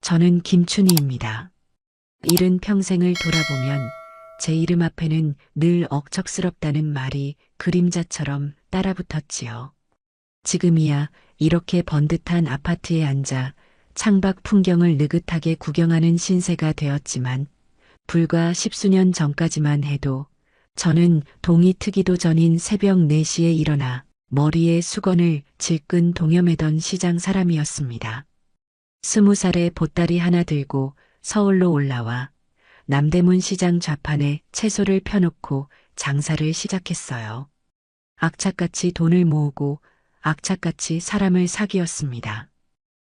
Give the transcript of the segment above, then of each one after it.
저는 김춘희입니다. 이른 평생을 돌아보면 제 이름 앞에는 늘 억척스럽다는 말이 그림자처럼 따라붙었지요. 지금이야 이렇게 번듯한 아파트에 앉아 창밖 풍경을 느긋하게 구경하는 신세가 되었지만 불과 10수년 전까지만 해도 저는 동이 트기도 전인 새벽 4시에 일어나 머리에 수건을 질끈 동여매던 시장 사람이었습니다. 20살에 보따리 하나 들고 서울로 올라와 남대문 시장 좌판에 채소를 펴놓고 장사를 시작했어요. 악착같이 돈을 모으고 악착같이 사람을 사귀었습니다.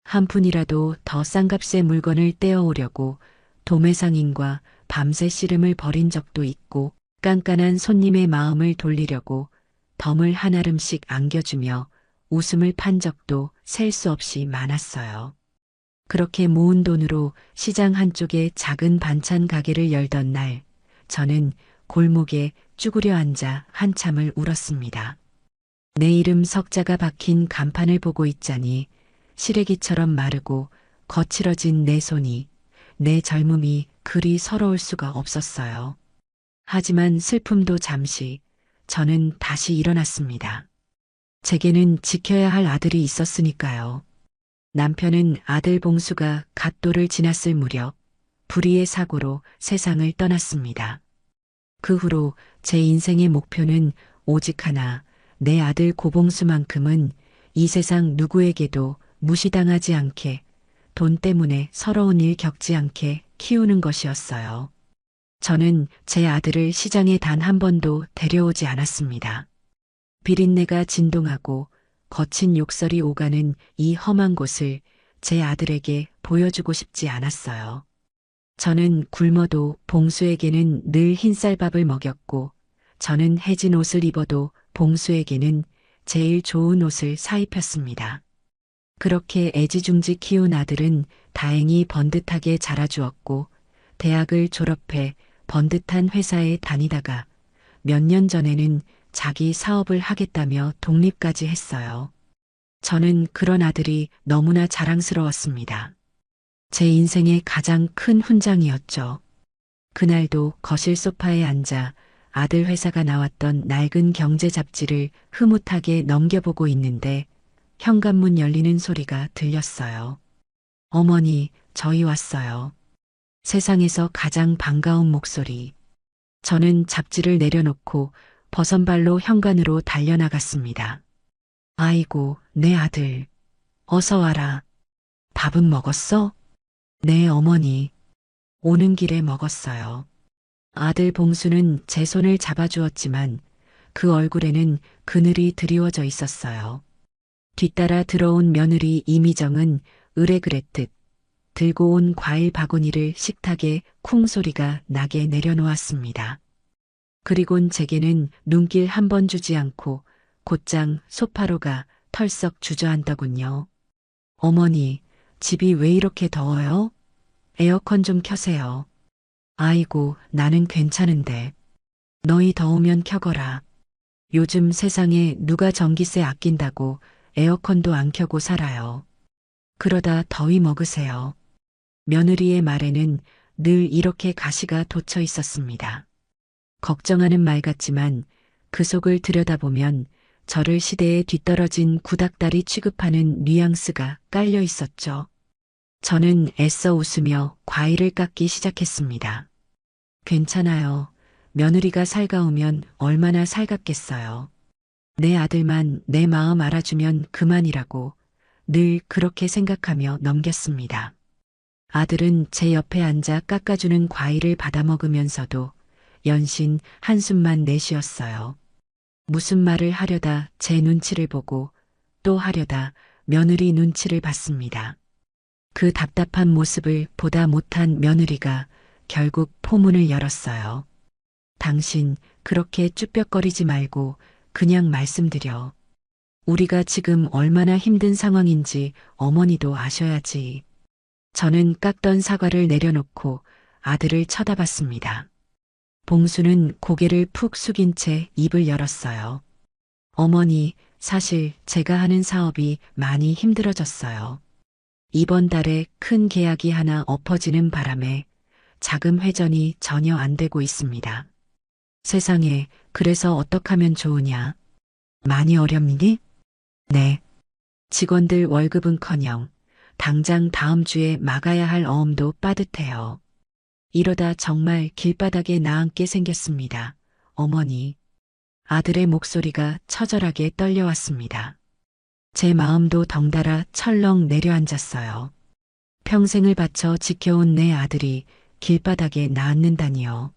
한 푼이라도 더 싼 값의 물건을 떼어오려고 도매상인과 밤새 씨름을 벌인 적도 있고 깐깐한 손님의 마음을 돌리려고 덤을 한 알음씩 안겨주며 웃음을 판 적도 셀 수 없이 많았어요. 그렇게 모은 돈으로 시장 한쪽에 작은 반찬 가게를 열던 날, 저는 골목에 쭈그려 앉아 한참을 울었습니다. 내 이름 석자가 박힌 간판을 보고 있자니 시래기처럼 마르고 거칠어진 내 손이, 내 젊음이 그리 서러울 수가 없었어요. 하지만 슬픔도 잠시, 저는 다시 일어났습니다. 제게는 지켜야 할 아들이 있었으니까요. 남편은 아들 봉수가 갓도를 지났을 무렵 불의의 사고로 세상을 떠났습니다. 그 후로 제 인생의 목표는 오직 하나, 내 아들 고봉수만큼은 이 세상 누구에게도 무시당하지 않게, 돈 때문에 서러운 일 겪지 않게 키우는 것이었어요. 저는 제 아들을 시장에 단 한 번도 데려오지 않았습니다. 비린내가 진동하고 거친 욕설이 오가는 이 험한 곳을 제 아들에게 보여주고 싶지 않았어요. 저는 굶어도 봉수에게는 늘 흰쌀밥을 먹였고 저는 해진 옷을 입어도 봉수에게는 제일 좋은 옷을 사입혔습니다. 그렇게 애지중지 키운 아들은 다행히 번듯하게 자라주었고 대학을 졸업해 번듯한 회사에 다니다가 몇 년 전에는 자기 사업을 하겠다며 독립까지 했어요. 저는 그런 아들이 너무나 자랑스러웠습니다. 제 인생의 가장 큰 훈장이었죠. 그날도 거실 소파에 앉아 아들 회사가 나왔던 낡은 경제 잡지를 흐뭇하게 넘겨보고 있는데 현관문 열리는 소리가 들렸어요. 어머니, 저희 왔어요. 세상에서 가장 반가운 목소리. 저는 잡지를 내려놓고 버선발로 현관으로 달려나갔습니다. 아이고, 내 아들. 어서 와라. 밥은 먹었어? 네, 어머니. 오는 길에 먹었어요. 아들 봉수는 제 손을 잡아주었지만 그 얼굴에는 그늘이 드리워져 있었어요. 뒤따라 들어온 며느리 이미정은 으레그레듯 들고 온 과일 바구니를 식탁에 쿵 소리가 나게 내려놓았습니다. 그리곤 제게는 눈길 한 번 주지 않고 곧장 소파로 가 털썩 주저앉더군요. 어머니, 집이 왜 이렇게 더워요? 에어컨 좀 켜세요. 아이고, 나는 괜찮은데. 너희 더우면 켜거라. 요즘 세상에 누가 전기세 아낀다고 에어컨도 안 켜고 살아요. 그러다 더위 먹으세요. 며느리의 말에는 늘 이렇게 가시가 돋쳐 있었습니다. 걱정하는 말 같지만 그 속을 들여다보면 저를 시대에 뒤떨어진 구닥다리 취급하는 뉘앙스가 깔려 있었죠. 저는 애써 웃으며 과일을 깎기 시작했습니다. 괜찮아요. 며느리가 살가우면 얼마나 살갑겠어요. 내 아들만 내 마음 알아주면 그만이라고 늘 그렇게 생각하며 넘겼습니다. 아들은 제 옆에 앉아 깎아주는 과일을 받아 먹으면서도 연신 한숨만 내쉬었어요. 무슨 말을 하려다 제 눈치를 보고 또 하려다 며느리 눈치를 봤습니다. 그 답답한 모습을 보다 못한 며느리가 결국 포문을 열었어요. 당신 그렇게 쭈뼛거리지 말고 그냥 말씀드려. 우리가 지금 얼마나 힘든 상황인지 어머니도 아셔야지. 저는 깎던 사과를 내려놓고 아들을 쳐다봤습니다. 봉수는 고개를 푹 숙인 채 입을 열었어요. 어머니, 사실 제가 하는 사업이 많이 힘들어졌어요. 이번 달에 큰 계약이 하나 엎어지는 바람에 자금 회전이 전혀 안 되고 있습니다. 세상에, 그래서 어떡하면 좋으냐? 많이 어렵니? 네. 직원들 월급은커녕 당장 다음 주에 막아야 할 어음도 빠듯해요. 이러다 정말 길바닥에 나앉게 생겼습니다. 어머니. 아들의 목소리가 처절하게 떨려왔습니다. 제 마음도 덩달아 철렁 내려앉았어요. 평생을 바쳐 지켜온 내 아들이 길바닥에 나앉는다니요.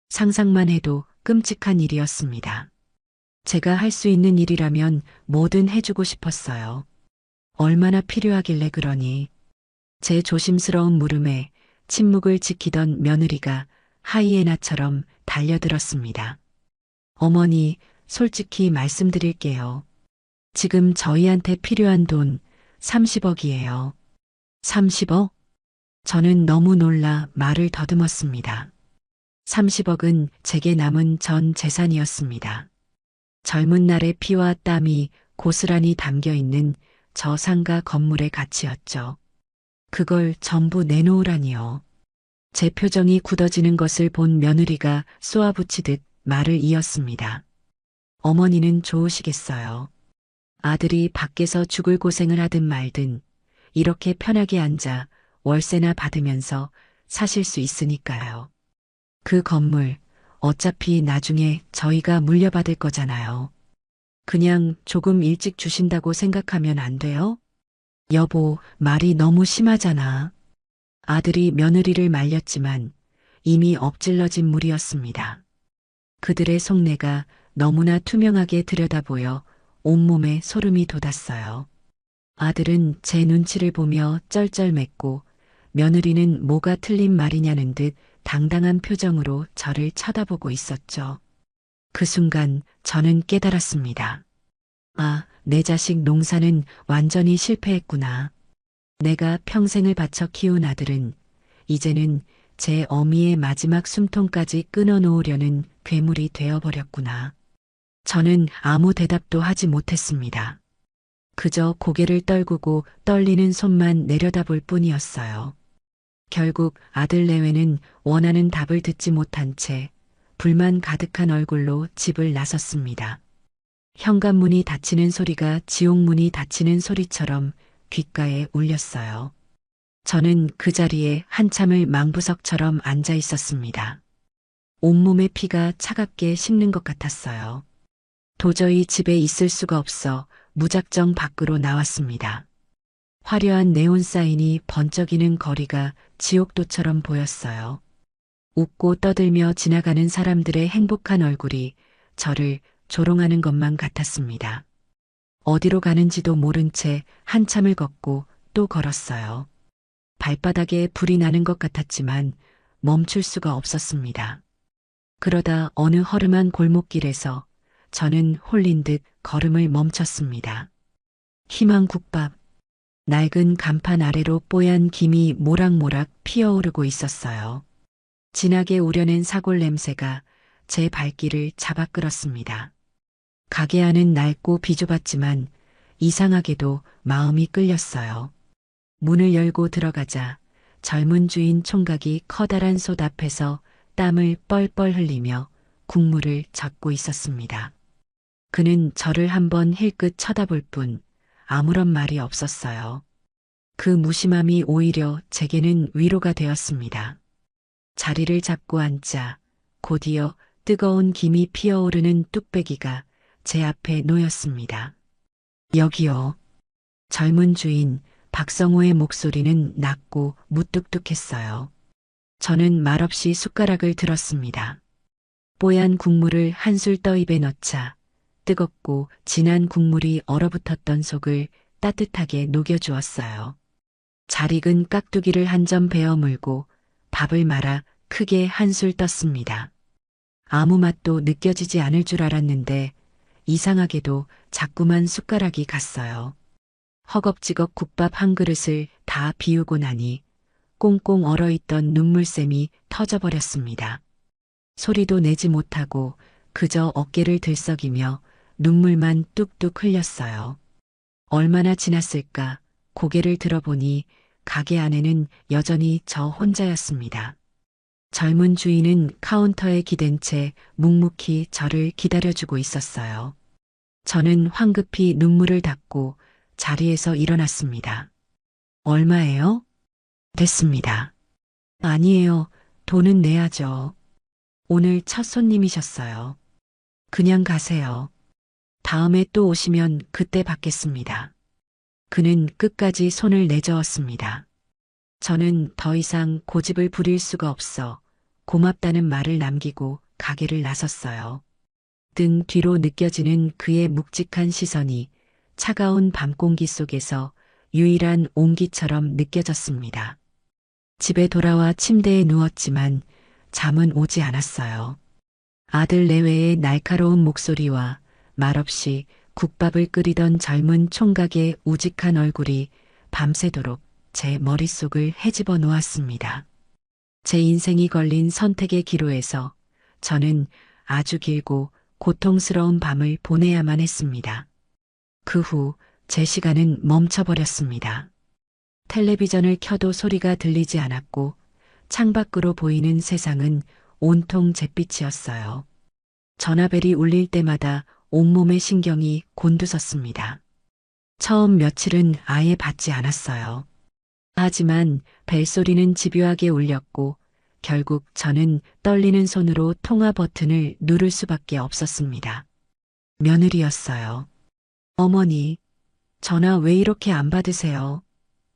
상상만 해도 끔찍한 일이었습니다. 제가 할 수 있는 일이라면 뭐든 해주고 싶었어요. 얼마나 필요하길래 그러니. 제 조심스러운 물음에 침묵을 지키던 며느리가 하이에나처럼 달려들었습니다. 어머니, 솔직히 말씀드릴게요. 지금 저희한테 필요한 돈 30억이에요. 30억? 저는 너무 놀라 말을 더듬었습니다. 30억은 제게 남은 전 재산이었습니다. 젊은 날의 피와 땀이 고스란히 담겨 있는 저 상가 건물의 가치였죠. 그걸 전부 내놓으라니요. 제 표정이 굳어지는 것을 본 며느리가 쏘아붙이듯 말을 이었습니다. 어머니는 좋으시겠어요. 아들이 밖에서 죽을 고생을 하든 말든 이렇게 편하게 앉아 월세나 받으면서 사실 수 있으니까요. 그 건물 어차피 나중에 저희가 물려받을 거잖아요. 그냥 조금 일찍 주신다고 생각하면 안 돼요? 여보, 말이 너무 심하잖아. 아들이 며느리를 말렸지만 이미 엎질러진 물이었습니다. 그들의 속내가 너무나 투명하게 들여다보여 온몸에 소름이 돋았어요. 아들은 제 눈치를 보며 쩔쩔맸고 며느리는 뭐가 틀린 말이냐는 듯 당당한 표정으로 저를 쳐다보고 있었죠. 그 순간 저는 깨달았습니다. 아, 내 자식 농사는 완전히 실패했구나. 내가 평생을 바쳐 키운 아들은 이제는 제 어미의 마지막 숨통까지 끊어놓으려는 괴물이 되어버렸구나. 저는 아무 대답도 하지 못했습니다. 그저 고개를 떨구고 떨리는 손만 내려다볼 뿐이었어요. 결국 아들 내외는 원하는 답을 듣지 못한 채 불만 가득한 얼굴로 집을 나섰습니다. 현관문이 닫히는 소리가 지옥문이 닫히는 소리처럼 귓가에 울렸어요. 저는 그 자리에 한참을 망부석처럼 앉아 있었습니다. 온몸의 피가 차갑게 식는 것 같았어요. 도저히 집에 있을 수가 없어 무작정 밖으로 나왔습니다. 화려한 네온 사인이 번쩍이는 거리가 지옥도처럼 보였어요. 웃고 떠들며 지나가는 사람들의 행복한 얼굴이 저를 조롱하는 것만 같았습니다. 어디로 가는지도 모른 채 한참을 걷고 또 걸었어요. 발바닥에 불이 나는 것 같았지만 멈출 수가 없었습니다. 그러다 어느 허름한 골목길에서 저는 홀린 듯 걸음을 멈췄습니다. 희망국밥. 낡은 간판 아래로 뽀얀 김이 모락모락 피어오르고 있었어요. 진하게 우려낸 사골 냄새가 제 발길을 잡아 끌었습니다. 가게 안은 낡고 비좁았지만 이상하게도 마음이 끌렸어요. 문을 열고 들어가자 젊은 주인 총각이 커다란 솥 앞에서 땀을 뻘뻘 흘리며 국물을 젓고 있었습니다. 그는 저를 한번 힐끗 쳐다볼 뿐 아무런 말이 없었어요. 그 무심함이 오히려 제게는 위로가 되었습니다. 자리를 잡고 앉자 곧이어 뜨거운 김이 피어오르는 뚝배기가 제 앞에 놓였습니다. 여기요. 젊은 주인 박성호의 목소리는 낮고 무뚝뚝했어요. 저는 말없이 숟가락을 들었습니다. 뽀얀 국물을 한술 떠입에 넣자 뜨겁고 진한 국물이 얼어붙었던 속을 따뜻하게 녹여주었어요. 잘 익은 깍두기를 한 점 베어 물고 밥을 말아 크게 한술 떴습니다. 아무 맛도 느껴지지 않을 줄 알았는데 이상하게도 자꾸만 숟가락이 갔어요. 허겁지겁 국밥 한 그릇을 다 비우고 나니 꽁꽁 얼어있던 눈물샘이 터져버렸습니다. 소리도 내지 못하고 그저 어깨를 들썩이며 눈물만 뚝뚝 흘렸어요. 얼마나 지났을까 고개를 들어보니 가게 안에는 여전히 저 혼자였습니다. 젊은 주인은 카운터에 기댄 채 묵묵히 저를 기다려주고 있었어요. 저는 황급히 눈물을 닦고 자리에서 일어났습니다. 얼마예요? 됐습니다. 아니에요. 돈은 내야죠. 오늘 첫 손님이셨어요. 그냥 가세요. 다음에 또 오시면 그때 받겠습니다. 그는 끝까지 손을 내저었습니다. 저는 더 이상 고집을 부릴 수가 없어 고맙다는 말을 남기고 가게를 나섰어요. 등 뒤로 느껴지는 그의 묵직한 시선이 차가운 밤 공기 속에서 유일한 온기처럼 느껴졌습니다. 집에 돌아와 침대에 누웠지만 잠은 오지 않았어요. 아들 내외의 날카로운 목소리와 말없이 국밥을 끓이던 젊은 총각의 우직한 얼굴이 밤새도록 제 머릿속을 헤집어 놓았습니다. 제 인생이 걸린 선택의 기로에서 저는 아주 길고 고통스러운 밤을 보내야만 했습니다. 그 후 제 시간은 멈춰버렸습니다. 텔레비전을 켜도 소리가 들리지 않았고 창밖으로 보이는 세상은 온통 잿빛이었어요. 전화벨이 울릴 때마다 온몸의 신경이 곤두섰습니다. 처음 며칠은 아예 받지 않았어요. 하지만 벨소리는 집요하게 울렸고 결국 저는 떨리는 손으로 통화 버튼을 누를 수밖에 없었습니다. 며느리였어요. 어머니, 전화 왜 이렇게 안 받으세요?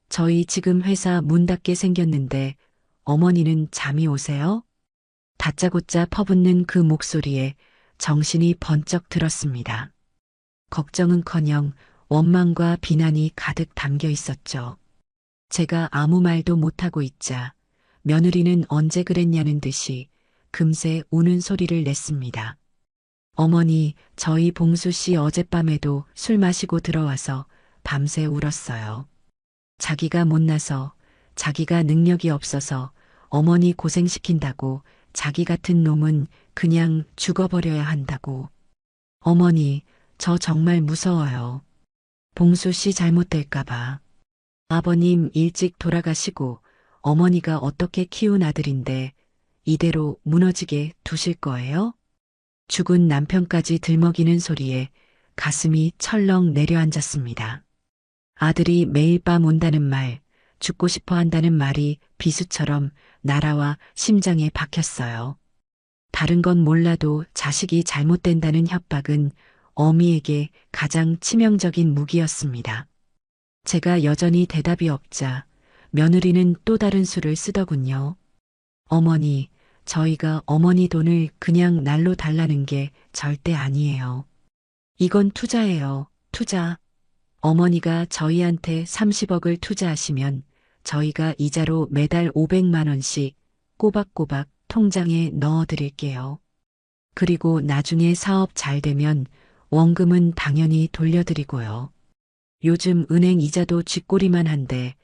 저희 지금 회사 문 닫게 생겼는데 어머니는 잠이 오세요? 다짜고짜 퍼붓는 그 목소리에 정신이 번쩍 들었습니다. 걱정은커녕 원망과 비난이 가득 담겨 있었죠. 제가 아무 말도 못하고 있자 며느리는 언제 그랬냐는 듯이 금세 우는 소리를 냈습니다. 어머니, 저희 봉수 씨 어젯밤에도 술 마시고 들어와서 밤새 울었어요. 자기가 못나서, 자기가 능력이 없어서 어머니 고생시킨다고 자기 같은 놈은 그냥 죽어버려야 한다고. 어머니, 저 정말 무서워요. 봉수 씨 잘못될까봐. 아버님 일찍 돌아가시고 어머니가 어떻게 키운 아들인데 이대로 무너지게 두실 거예요? 죽은 남편까지 들먹이는 소리에 가슴이 철렁 내려앉았습니다. 아들이 매일 밤 온다는 말, 죽고 싶어 한다는 말이 비수처럼 날아와 심장에 박혔어요. 다른 건 몰라도 자식이 잘못된다는 협박은 어미에게 가장 치명적인 무기였습니다. 제가 여전히 대답이 없자 며느리는 또 다른 수를 쓰더군요. 어머니, 저희가 어머니 돈을 그냥 날로 달라는 게 절대 아니에요. 이건 투자예요, 투자. 어머니가 저희한테 30억을 투자하시면 저희가 이자로 매달 500만 원씩 꼬박꼬박 통장에 넣어드릴게요. 그리고 나중에 사업 잘 되면 원금은 당연히 돌려드리고요. 요즘 은행 이자도 쥐꼬리만 한데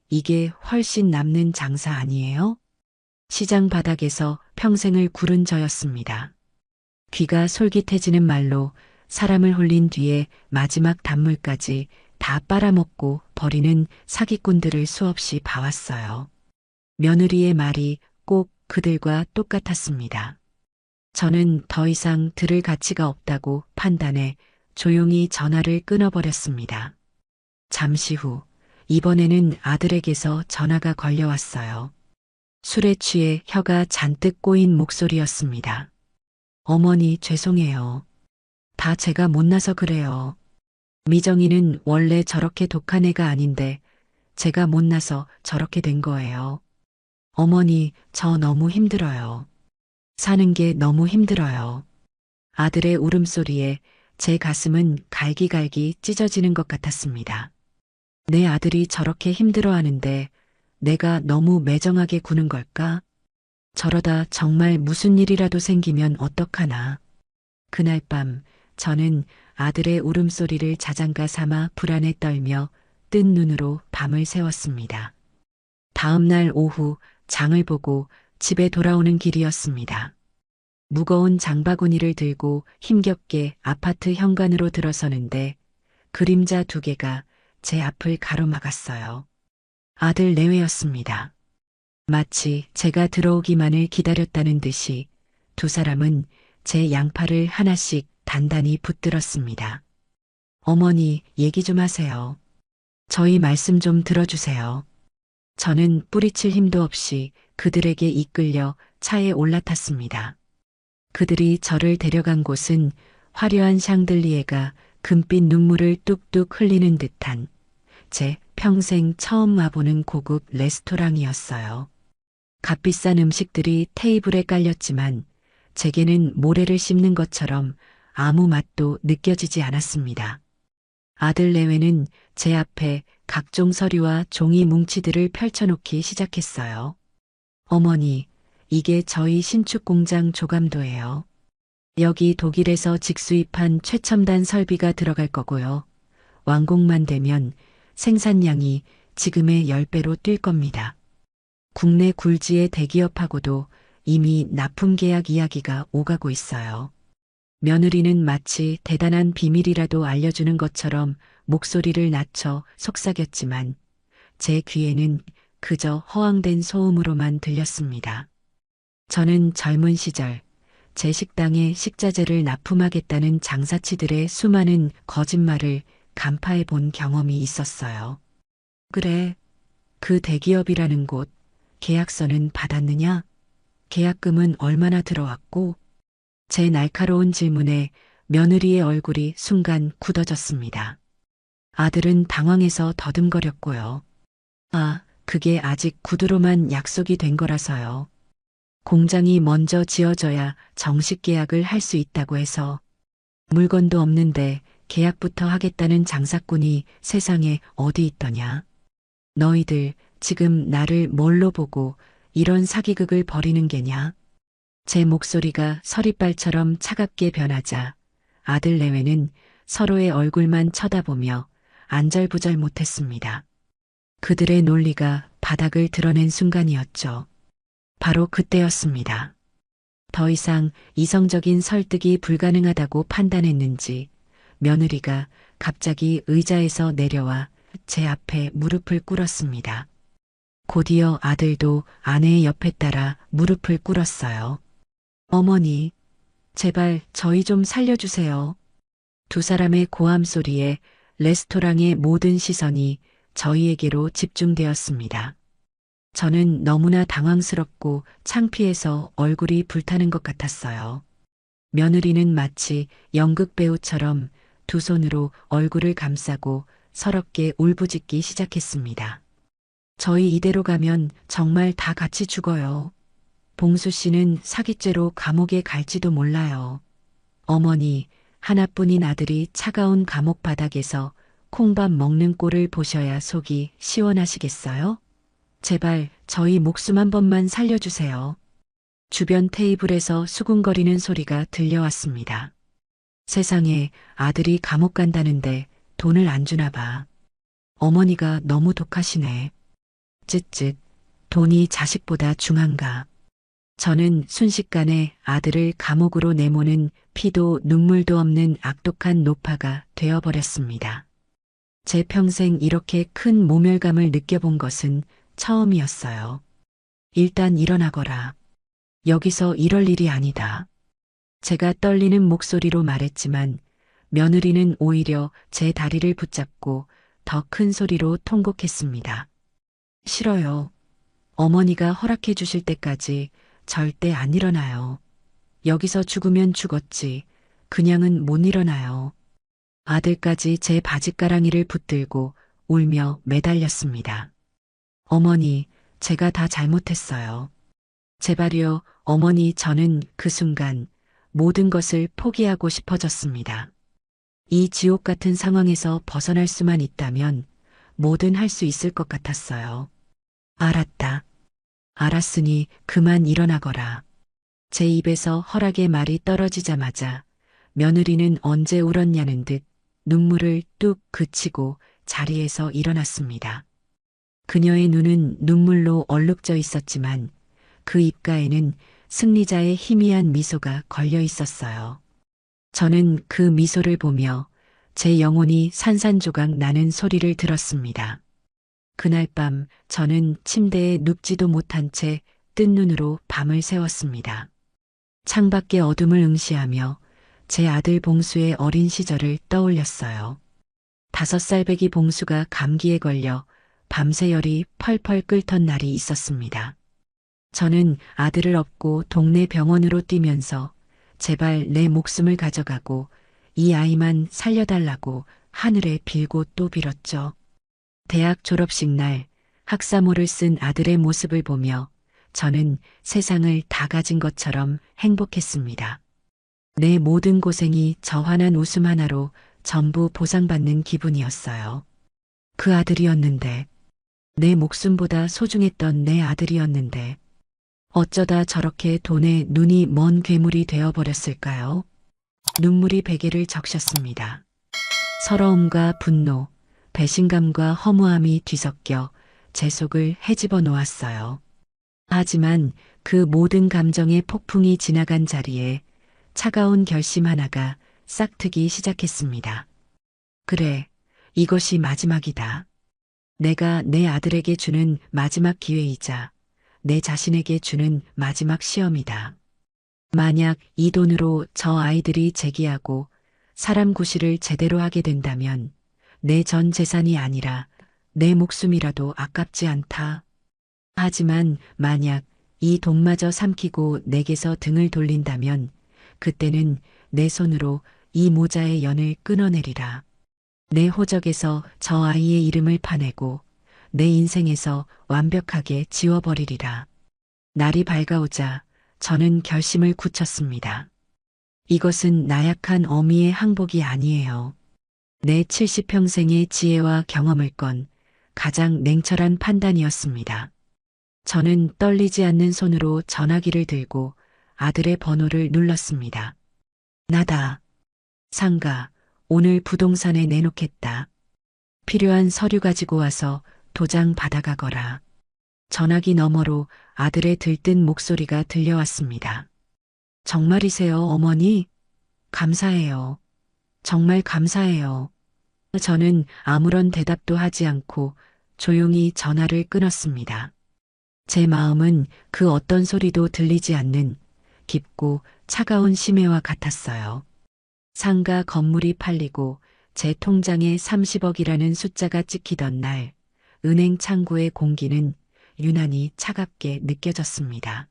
이게 훨씬 남는 장사 아니에요? 시장 바닥에서 평생을 구른 저였습니다. 귀가 솔깃해지는 말로 사람을 홀린 뒤에 마지막 단물까지 다 빨아먹고 버리는 사기꾼들을 수없이 봐왔어요. 며느리의 말이 꼭 그들과 똑같았습니다. 저는 더 이상 들을 가치가 없다고 판단해 조용히 전화를 끊어버렸습니다. 잠시 후 이번에는 아들에게서 전화가 걸려왔어요. 술에 취해 혀가 잔뜩 꼬인 목소리였습니다. 어머니 죄송해요. 다 제가 못나서 그래요. 미정이는 원래 저렇게 독한 애가 아닌데 제가 못나서 저렇게 된 거예요. 어머니, 저 너무 힘들어요. 사는 게 너무 힘들어요. 아들의 울음소리에 제 가슴은 갈기갈기 찢어지는 것 같았습니다. 내 아들이 저렇게 힘들어하는데 내가 너무 매정하게 구는 걸까? 저러다 정말 무슨 일이라도 생기면 어떡하나. 그날 밤 저는 아들의 울음소리를 자장가 삼아 불안에 떨며 뜬 눈으로 밤을 새웠습니다. 다음 날 오후 장을 보고 집에 돌아오는 길이었습니다. 무거운 장바구니를 들고 힘겹게 아파트 현관으로 들어서는데 그림자 두 개가 제 앞을 가로막았어요. 아들 내외였습니다. 마치 제가 들어오기만을 기다렸다는 듯이 두 사람은 제 양팔을 하나씩 단단히 붙들었습니다. 어머니, 얘기 좀 하세요. 저희 말씀 좀 들어주세요. 저는 뿌리칠 힘도 없이 그들에게 이끌려 차에 올라탔습니다. 그들이 저를 데려간 곳은 화려한 샹들리에가 금빛 눈물을 뚝뚝 흘리는 듯한 제 평생 처음 와보는 고급 레스토랑이었어요. 값비싼 음식들이 테이블에 깔렸지만 제게는 모래를 씹는 것처럼 아무 맛도 느껴지지 않았습니다. 아들 내외는 제 앞에 각종 서류와 종이 뭉치들을 펼쳐놓기 시작했어요. 어머니, 이게 저희 신축 공장 조감도예요. 여기 독일에서 직수입한 최첨단 설비가 들어갈 거고요. 완공만 되면 생산량이 지금의 10배로 뛸 겁니다. 국내 굴지의 대기업하고도 이미 납품 계약 이야기가 오가고 있어요. 며느리는 마치 대단한 비밀이라도 알려주는 것처럼 목소리를 낮춰 속삭였지만 제 귀에는 그저 허황된 소음으로만 들렸습니다. 저는 젊은 시절 제 식당에 식자재를 납품하겠다는 장사치들의 수많은 거짓말을 간파해 본 경험이 있었어요. 그래, 그 대기업이라는 곳 계약서는 받았느냐? 계약금은 얼마나 들어왔고? 제 날카로운 질문에 며느리의 얼굴이 순간 굳어졌습니다. 아들은 당황해서 더듬거렸고요. 아, 그게 아직 구두로만 약속이 된 거라서요. 공장이 먼저 지어져야 정식 계약을 할 수 있다고 해서 물건도 없는데 계약부터 하겠다는 장사꾼이 세상에 어디 있더냐. 너희들 지금 나를 뭘로 보고 이런 사기극을 벌이는 게냐. 제 목소리가 서리발처럼 차갑게 변하자 아들 내외는 서로의 얼굴만 쳐다보며 안절부절 못했습니다. 그들의 논리가 바닥을 드러낸 순간이었죠. 바로 그때였습니다. 더 이상 이성적인 설득이 불가능하다고 판단했는지 며느리가 갑자기 의자에서 내려와 제 앞에 무릎을 꿇었습니다. 곧이어 아들도 아내의 옆에 따라 무릎을 꿇었어요. 어머니, 제발 저희 좀 살려주세요. 두 사람의 고함 소리에 레스토랑의 모든 시선이 저희에게로 집중되었습니다. 저는 너무나 당황스럽고 창피해서 얼굴이 불타는 것 같았어요. 며느리는 마치 연극 배우처럼 두 손으로 얼굴을 감싸고 서럽게 울부짖기 시작했습니다. 저희 이대로 가면 정말 다 같이 죽어요. 봉수 씨는 사기죄로 감옥에 갈지도 몰라요. 어머니, 하나뿐인 아들이 차가운 감옥 바닥에서 콩밥 먹는 꼴을 보셔야 속이 시원하시겠어요? 제발 저희 목숨 한 번만 살려주세요. 주변 테이블에서 수군거리는 소리가 들려왔습니다. 세상에 아들이 감옥 간다는데 돈을 안 주나 봐. 어머니가 너무 독하시네. 쯧쯧, 돈이 자식보다 중한가. 저는 순식간에 아들을 감옥으로 내모는 피도 눈물도 없는 악독한 노파가 되어버렸습니다. 제 평생 이렇게 큰 모멸감을 느껴본 것은 처음이었어요. 일단 일어나거라. 여기서 이럴 일이 아니다. 제가 떨리는 목소리로 말했지만 며느리는 오히려 제 다리를 붙잡고 더 큰 소리로 통곡했습니다. 싫어요. 어머니가 허락해 주실 때까지 절대 안 일어나요. 여기서 죽으면 죽었지. 그냥은 못 일어나요. 아들까지 제 바짓가랑이를 붙들고 울며 매달렸습니다. 어머니, 제가 다 잘못했어요. 제발요, 어머니. 저는 그 순간 모든 것을 포기하고 싶어졌습니다. 이 지옥 같은 상황에서 벗어날 수만 있다면 뭐든 할 수 있을 것 같았어요. 알았다. 알았으니 그만 일어나거라. 제 입에서 허락의 말이 떨어지자마자 며느리는 언제 울었냐는 듯 눈물을 뚝 그치고 자리에서 일어났습니다. 그녀의 눈은 눈물로 얼룩져 있었지만 그 입가에는 승리자의 희미한 미소가 걸려 있었어요. 저는 그 미소를 보며 제 영혼이 산산조각 나는 소리를 들었습니다. 그날 밤 저는 침대에 눕지도 못한 채 뜬 눈으로 밤을 새웠습니다. 창밖의 어둠을 응시하며 제 아들 봉수의 어린 시절을 떠올렸어요. 5살 배기 봉수가 감기에 걸려 밤새 열이 펄펄 끓던 날이 있었습니다. 저는 아들을 업고 동네 병원으로 뛰면서 제발 내 목숨을 가져가고 이 아이만 살려달라고 하늘에 빌고 또 빌었죠. 대학 졸업식 날 학사모를 쓴 아들의 모습을 보며 저는 세상을 다 가진 것처럼 행복했습니다. 내 모든 고생이 저 환한 웃음 하나로 전부 보상받는 기분이었어요. 그 아들이었는데, 내 목숨보다 소중했던 내 아들이었는데, 어쩌다 저렇게 돈에 눈이 먼 괴물이 되어버렸을까요? 눈물이 베개를 적셨습니다. 서러움과 분노, 배신감과 허무함이 뒤섞여 제 속을 헤집어 놓았어요. 하지만 그 모든 감정의 폭풍이 지나간 자리에 차가운 결심 하나가 싹트기 시작했습니다. 그래, 이것이 마지막이다. 내가 내 아들에게 주는 마지막 기회이자 내 자신에게 주는 마지막 시험이다. 만약 이 돈으로 저 아이들이 재기하고 사람 구실을 제대로 하게 된다면 내 전 재산이 아니라 내 목숨이라도 아깝지 않다. 하지만 만약 이 돈마저 삼키고 내게서 등을 돌린다면 그때는 내 손으로 이 모자의 연을 끊어내리라. 내 호적에서 저 아이의 이름을 파내고 내 인생에서 완벽하게 지워버리리라. 날이 밝아오자 저는 결심을 굳혔습니다. 이것은 나약한 어미의 항복이 아니에요. 내 70평생의 지혜와 경험을 건 가장 냉철한 판단이었습니다. 저는 떨리지 않는 손으로 전화기를 들고 아들의 번호를 눌렀습니다. 나다. 상가, 오늘 부동산에 내놓겠다. 필요한 서류 가지고 와서 도장 받아가거라. 전화기 너머로 아들의 들뜬 목소리가 들려왔습니다. 정말이세요, 어머니? 감사해요. 정말 감사해요. 저는 아무런 대답도 하지 않고 조용히 전화를 끊었습니다. 제 마음은 그 어떤 소리도 들리지 않는 깊고 차가운 심해와 같았어요. 상가 건물이 팔리고 제 통장에 30억이라는 숫자가 찍히던 날, 은행 창구의 공기는 유난히 차갑게 느껴졌습니다.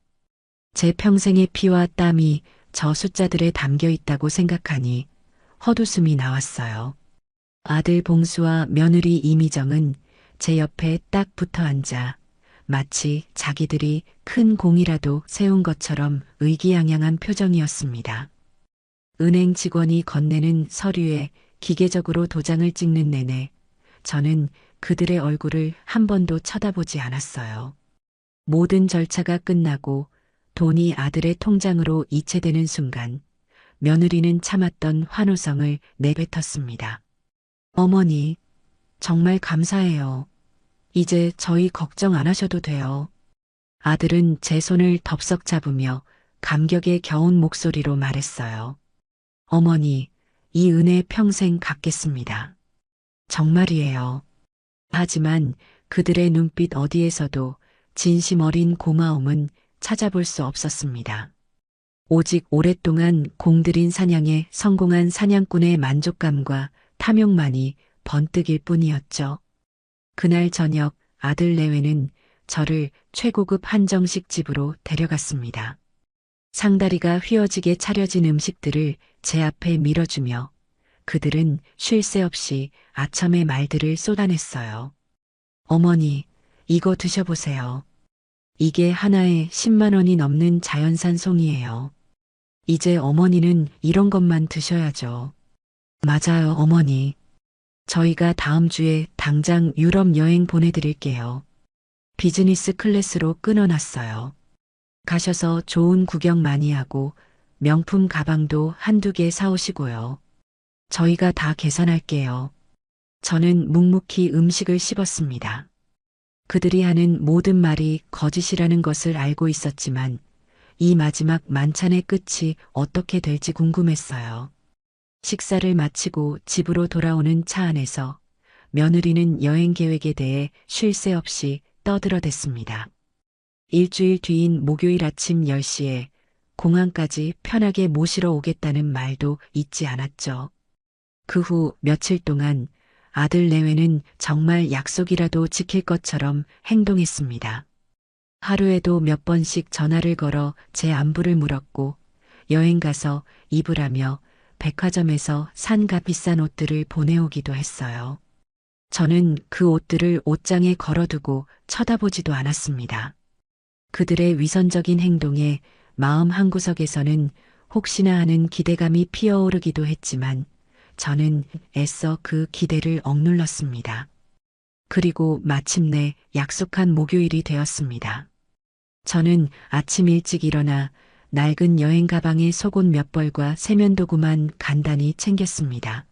제 평생의 피와 땀이 저 숫자들에 담겨 있다고 생각하니 헛웃음이 나왔어요. 아들 봉수와 며느리 이미정은 제 옆에 딱 붙어 앉아 마치 자기들이 큰 공이라도 세운 것처럼 의기양양한 표정이었습니다. 은행 직원이 건네는 서류에 기계적으로 도장을 찍는 내내 저는 그들의 얼굴을 한 번도 쳐다보지 않았어요. 모든 절차가 끝나고 돈이 아들의 통장으로 이체되는 순간 며느리는 참았던 환호성을 내뱉었습니다. 어머니, 정말 감사해요. 이제 저희 걱정 안 하셔도 돼요. 아들은 제 손을 덥석 잡으며 감격에 겨운 목소리로 말했어요. 어머니, 이 은혜 평생 갚겠습니다. 정말이에요. 하지만 그들의 눈빛 어디에서도 진심 어린 고마움은 찾아볼 수 없었습니다. 오직 오랫동안 공들인 사냥에 성공한 사냥꾼의 만족감과 탐욕만이 번뜩일 뿐이었죠. 그날 저녁 아들 내외는 저를 최고급 한정식 집으로 데려갔습니다. 상다리가 휘어지게 차려진 음식들을 제 앞에 밀어주며 그들은 쉴 새 없이 아첨의 말들을 쏟아냈어요. 어머니, 이거 드셔보세요. 이게 하나에 10만 원이 넘는 자연산 송이에요. 이제 어머니는 이런 것만 드셔야죠. 맞아요, 어머니. 저희가 다음 주에 당장 유럽 여행 보내드릴게요. 비즈니스 클래스로 끊어놨어요. 가셔서 좋은 구경 많이 하고 명품 가방도 한두 개 사오시고요. 저희가 다 계산할게요. 저는 묵묵히 음식을 씹었습니다. 그들이 하는 모든 말이 거짓이라는 것을 알고 있었지만 이 마지막 만찬의 끝이 어떻게 될지 궁금했어요. 식사를 마치고 집으로 돌아오는 차 안에서 며느리는 여행 계획에 대해 쉴 새 없이 떠들어댔습니다. 일주일 뒤인 목요일 아침 10시에 공항까지 편하게 모시러 오겠다는 말도 잊지 않았죠. 그 후 며칠 동안 아들 내외는 정말 약속이라도 지킬 것처럼 행동했습니다. 하루에도 몇 번씩 전화를 걸어 제 안부를 물었고 여행 가서 입으라며 백화점에서 산 값 비싼 옷들을 보내오기도 했어요. 저는 그 옷들을 옷장에 걸어두고 쳐다보지도 않았습니다. 그들의 위선적인 행동에 마음 한구석에서는 혹시나 하는 기대감이 피어오르기도 했지만 저는 애써 그 기대를 억눌렀습니다. 그리고 마침내 약속한 목요일이 되었습니다. 저는 아침 일찍 일어나 낡은 여행 가방에 속옷 몇 벌과 세면도구만 간단히 챙겼습니다.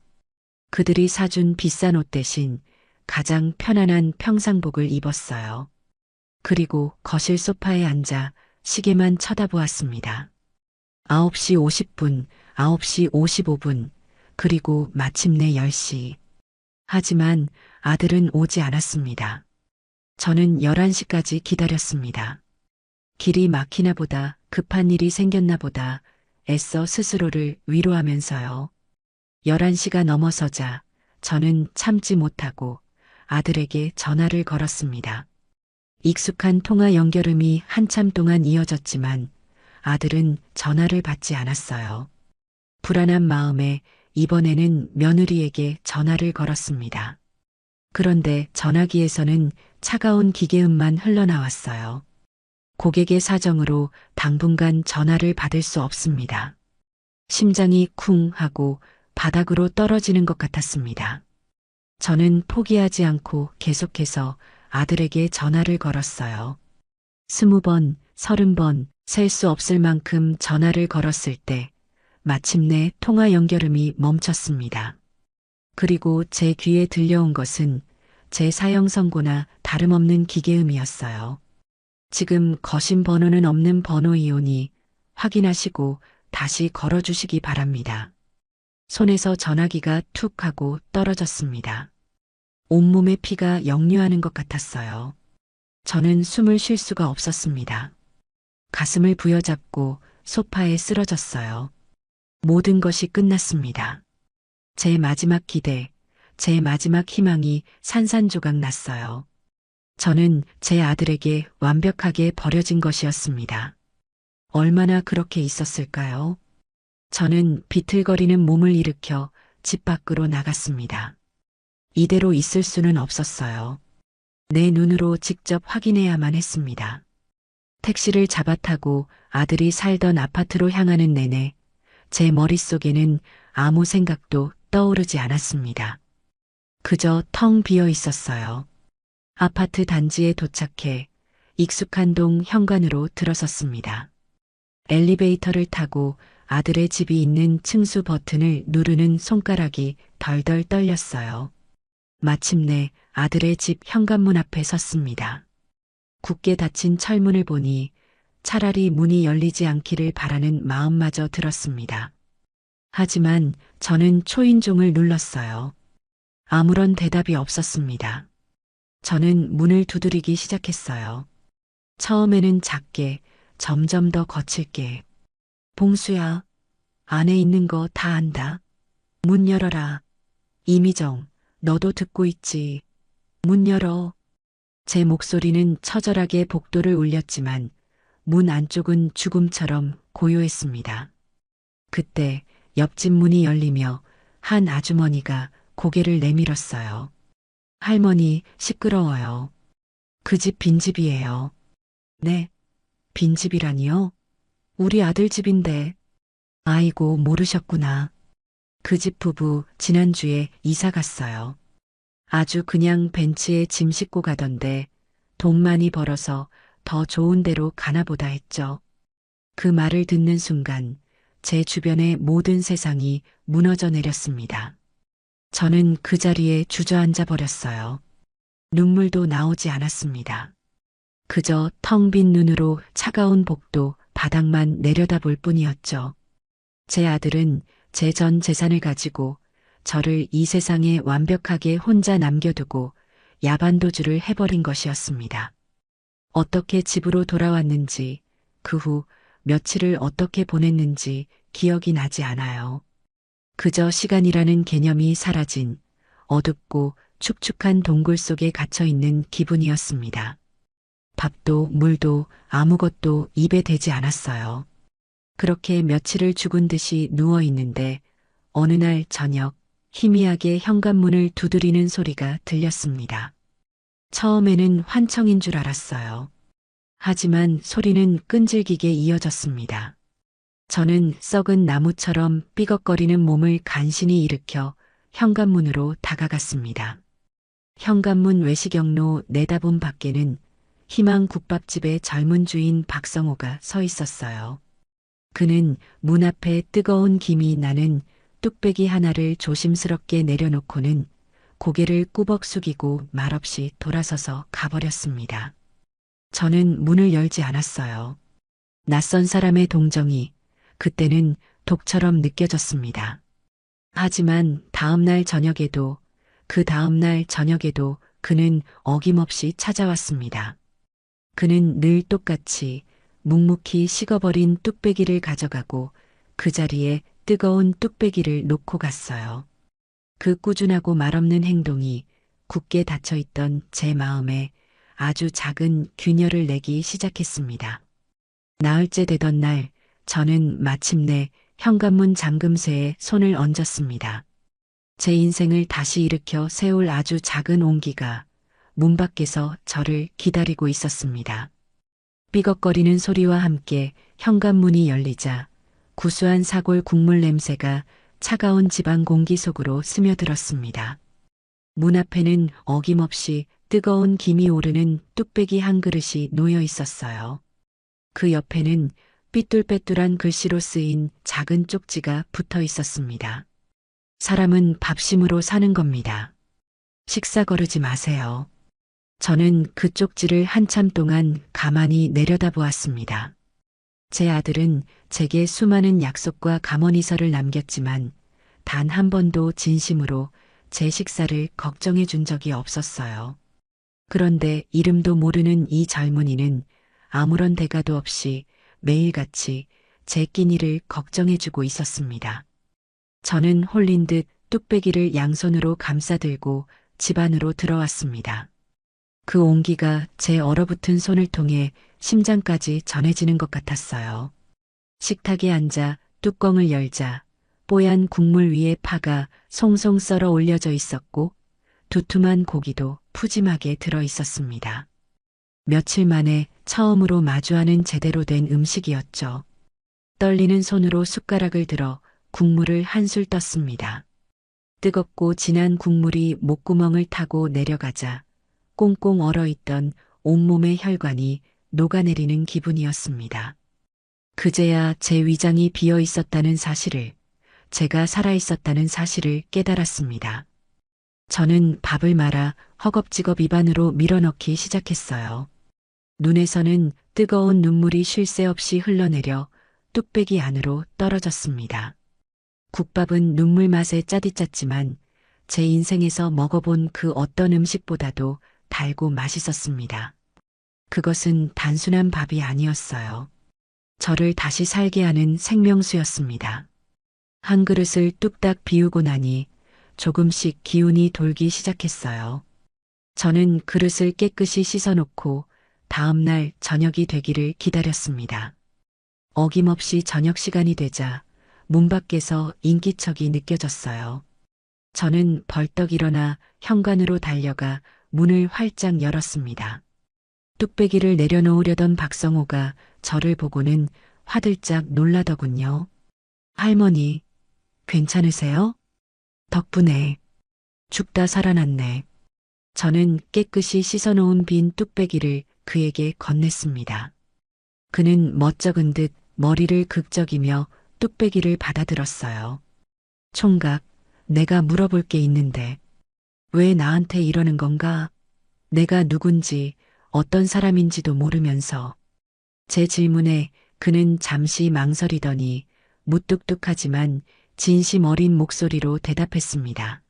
그들이 사준 비싼 옷 대신 가장 편안한 평상복을 입었어요. 그리고 거실 소파에 앉아 시계만 쳐다보았습니다. 9시 50분, 9시 55분, 그리고 마침내 10시. 하지만 아들은 오지 않았습니다. 저는 11시까지 기다렸습니다. 길이 막히나 보다, 급한 일이 생겼나 보다 애써 스스로를 위로하면서요. 11시가 넘어서자 저는 참지 못하고 아들에게 전화를 걸었습니다. 익숙한 통화 연결음이 한참 동안 이어졌지만 아들은 전화를 받지 않았어요. 불안한 마음에 이번에는 며느리에게 전화를 걸었습니다. 그런데 전화기에서는 차가운 기계음만 흘러나왔어요. 고객의 사정으로 당분간 전화를 받을 수 없습니다. 심장이 쿵 하고 바닥으로 떨어지는 것 같았습니다. 저는 포기하지 않고 계속해서 아들에게 전화를 걸었어요. 20번, 30번, 셀 수 없을 만큼 전화를 걸었을 때 마침내 통화 연결음이 멈췄습니다. 그리고 제 귀에 들려온 것은 제 사형 선고나 다름없는 기계음이었어요. 지금 거신 번호는 없는 번호이오니 확인하시고 다시 걸어주시기 바랍니다. 손에서 전화기가 툭 하고 떨어졌습니다. 온몸에 피가 역류하는 것 같았어요. 저는 숨을 쉴 수가 없었습니다. 가슴을 부여잡고 소파에 쓰러졌어요. 모든 것이 끝났습니다. 제 마지막 기대, 제 마지막 희망이 산산조각 났어요. 저는 제 아들에게 완벽하게 버려진 것이었습니다. 얼마나 그렇게 있었을까요? 저는 비틀거리는 몸을 일으켜 집 밖으로 나갔습니다. 이대로 있을 수는 없었어요. 내 눈으로 직접 확인해야만 했습니다. 택시를 잡아 타고 아들이 살던 아파트로 향하는 내내 제 머릿속에는 아무 생각도 떠오르지 않았습니다. 그저 텅 비어 있었어요. 아파트 단지에 도착해 익숙한 동 현관으로 들어섰습니다. 엘리베이터를 타고 아들의 집이 있는 층수 버튼을 누르는 손가락이 덜덜 떨렸어요. 마침내 아들의 집 현관문 앞에 섰습니다. 굳게 닫힌 철문을 보니 차라리 문이 열리지 않기를 바라는 마음마저 들었습니다. 하지만 저는 초인종을 눌렀어요. 아무런 대답이 없었습니다. 저는 문을 두드리기 시작했어요. 처음에는 작게, 점점 더 거칠게. 봉수야, 안에 있는 거 다 안다. 문 열어라. 이미정, 너도 듣고 있지. 문 열어. 제 목소리는 처절하게 복도를 울렸지만 문 안쪽은 죽음처럼 고요했습니다. 그때 옆집 문이 열리며 한 아주머니가 고개를 내밀었어요. 할머니, 시끄러워요. 그 집 빈집이에요. 네, 빈집이라니요? 우리 아들 집인데. 아이고, 모르셨구나. 그 집 부부 지난주에 이사 갔어요. 아주 그냥 벤츠에 짐 싣고 가던데 돈 많이 벌어서 더 좋은 데로 가나 보다 했죠. 그 말을 듣는 순간 제 주변의 모든 세상이 무너져 내렸습니다. 저는 그 자리에 주저앉아 버렸어요. 눈물도 나오지 않았습니다. 그저 텅 빈 눈으로 차가운 복도 바닥만 내려다볼 뿐이었죠. 제 아들은 제 전 재산을 가지고 저를 이 세상에 완벽하게 혼자 남겨두고 야반도주를 해버린 것이었습니다. 어떻게 집으로 돌아왔는지, 그 후 며칠을 어떻게 보냈는지 기억이 나지 않아요. 그저 시간이라는 개념이 사라진 어둡고 축축한 동굴 속에 갇혀 있는 기분이었습니다. 밥도 물도 아무것도 입에 대지 않았어요. 그렇게 며칠을 죽은 듯이 누워 있는데 어느 날 저녁 희미하게 현관문을 두드리는 소리가 들렸습니다. 처음에는 환청인 줄 알았어요. 하지만 소리는 끈질기게 이어졌습니다. 저는 썩은 나무처럼 삐걱거리는 몸을 간신히 일으켜 현관문으로 다가갔습니다. 현관문 외시경로 내다본 밖에는 희망 국밥집의 젊은 주인 박성호가 서 있었어요. 그는 문 앞에 뜨거운 김이 나는 뚝배기 하나를 조심스럽게 내려놓고는 고개를 꾸벅 숙이고 말없이 돌아서서 가버렸습니다. 저는 문을 열지 않았어요. 낯선 사람의 동정이 그때는 독처럼 느껴졌습니다. 하지만 다음날 저녁에도 그 다음날 저녁에도 그는 어김없이 찾아왔습니다. 그는 늘 똑같이 묵묵히 식어버린 뚝배기를 가져가고 그 자리에 뜨거운 뚝배기를 놓고 갔어요. 그 꾸준하고 말없는 행동이 굳게 닫혀있던 제 마음에 아주 작은 균열을 내기 시작했습니다. 나흘째 되던 날 저는 마침내 현관문 잠금쇠에 손을 얹었습니다. 제 인생을 다시 일으켜 세울 아주 작은 온기가 문 밖에서 저를 기다리고 있었습니다. 삐걱거리는 소리와 함께 현관문이 열리자 구수한 사골 국물 냄새가 차가운 집안 공기 속으로 스며들었습니다. 문 앞에는 어김없이 뜨거운 김이 오르는 뚝배기 한 그릇이 놓여 있었어요. 그 옆에는 삐뚤빼뚤한 글씨로 쓰인 작은 쪽지가 붙어 있었습니다. 사람은 밥심으로 사는 겁니다. 식사 거르지 마세요. 저는 그 쪽지를 한참 동안 가만히 내려다보았습니다. 제 아들은 제게 수많은 약속과 감언이설을 남겼지만 단 한 번도 진심으로 제 식사를 걱정해 준 적이 없었어요. 그런데 이름도 모르는 이 젊은이는 아무런 대가도 없이 매일같이 제 끼니를 걱정해주고 있었습니다. 저는 홀린 듯 뚝배기를 양손으로 감싸들고 집 안으로 들어왔습니다. 그 온기가 제 얼어붙은 손을 통해 심장까지 전해지는 것 같았어요. 식탁에 앉아 뚜껑을 열자 뽀얀 국물 위에 파가 송송 썰어 올려져 있었고 두툼한 고기도 푸짐하게 들어 있었습니다. 며칠 만에 처음으로 마주하는 제대로 된 음식이었죠. 떨리는 손으로 숟가락을 들어 국물을 한술 떴습니다. 뜨겁고 진한 국물이 목구멍을 타고 내려가자 꽁꽁 얼어있던 온몸의 혈관이 녹아내리는 기분이었습니다. 그제야 제 위장이 비어 있었다는 사실을, 제가 살아있었다는 사실을 깨달았습니다. 저는 밥을 말아 허겁지겁 입안으로 밀어넣기 시작했어요. 눈에서는 뜨거운 눈물이 쉴 새 없이 흘러내려 뚝배기 안으로 떨어졌습니다. 국밥은 눈물 맛에 짜디짰지만 제 인생에서 먹어본 그 어떤 음식보다도 달고 맛있었습니다. 그것은 단순한 밥이 아니었어요. 저를 다시 살게 하는 생명수였습니다. 한 그릇을 뚝딱 비우고 나니 조금씩 기운이 돌기 시작했어요. 저는 그릇을 깨끗이 씻어놓고 다음날 저녁이 되기를 기다렸습니다. 어김없이 저녁 시간이 되자 문 밖에서 인기척이 느껴졌어요. 저는 벌떡 일어나 현관으로 달려가 문을 활짝 열었습니다. 뚝배기를 내려놓으려던 박성호가 저를 보고는 화들짝 놀라더군요. 할머니, 괜찮으세요? 덕분에 죽다 살아났네. 저는 깨끗이 씻어놓은 빈 뚝배기를 그에게 건넸습니다. 그는 멋쩍은 듯 머리를 극적이며 뚝배기를 받아들었어요. 총각, 내가 물어볼 게 있는데 왜 나한테 이러는 건가? 내가 누군지 어떤 사람인지도 모르면서. 제 질문에 그는 잠시 망설이더니 무뚝뚝하지만 진심 어린 목소리로 대답했습니다.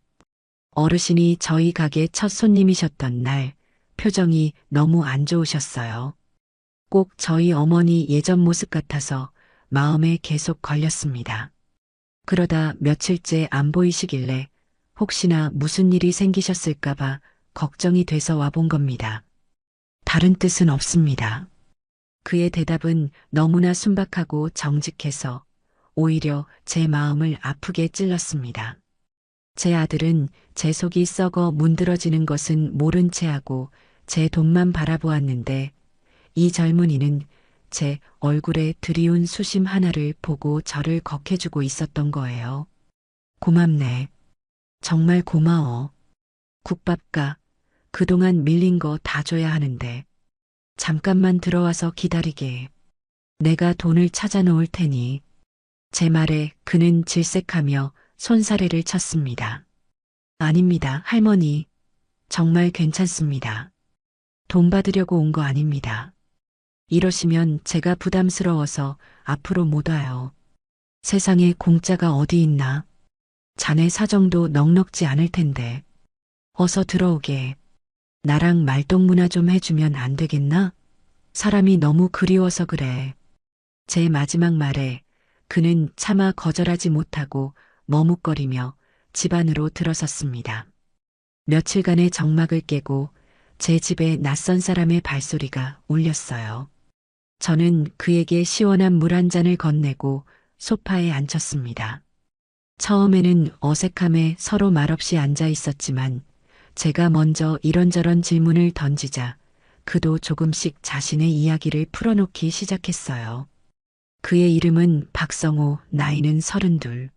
어르신이 저희 가게 첫 손님이셨던 날 표정이 너무 안 좋으셨어요. 꼭 저희 어머니 예전 모습 같아서 마음에 계속 걸렸습니다. 그러다 며칠째 안 보이시길래 혹시나 무슨 일이 생기셨을까봐 걱정이 돼서 와본 겁니다. 다른 뜻은 없습니다. 그의 대답은 너무나 순박하고 정직해서 오히려 제 마음을 아프게 찔렀습니다. 제 아들은 제 속이 썩어 문드러지는 것은 모른 채 하고 제 돈만 바라보았는데 이 젊은이는 제 얼굴에 드리운 수심 하나를 보고 저를 격해주고 있었던 거예요. 고맙네. 정말 고마워. 국밥가 그동안 밀린 거 다 줘야 하는데 잠깐만 들어와서 기다리게. 내가 돈을 찾아 놓을 테니. 제 말에 그는 질색하며 손사래를 쳤습니다. 아닙니다, 할머니. 정말 괜찮습니다. 돈 받으려고 온 거 아닙니다. 이러시면 제가 부담스러워서 앞으로 못 와요. 세상에 공짜가 어디 있나? 자네 사정도 넉넉지 않을 텐데. 어서 들어오게. 나랑 말동무나 좀 해주면 안 되겠나? 사람이 너무 그리워서 그래. 제 마지막 말에 그는 차마 거절하지 못하고 머뭇거리며 집 안으로 들어섰습니다. 며칠간의 적막을 깨고 제 집에 낯선 사람의 발소리가 울렸어요. 저는 그에게 시원한 물 한 잔을 건네고 소파에 앉혔습니다. 처음에는 어색함에 서로 말없이 앉아 있었지만 제가 먼저 이런저런 질문을 던지자 그도 조금씩 자신의 이야기를 풀어놓기 시작했어요. 그의 이름은 박성호, 나이는 32.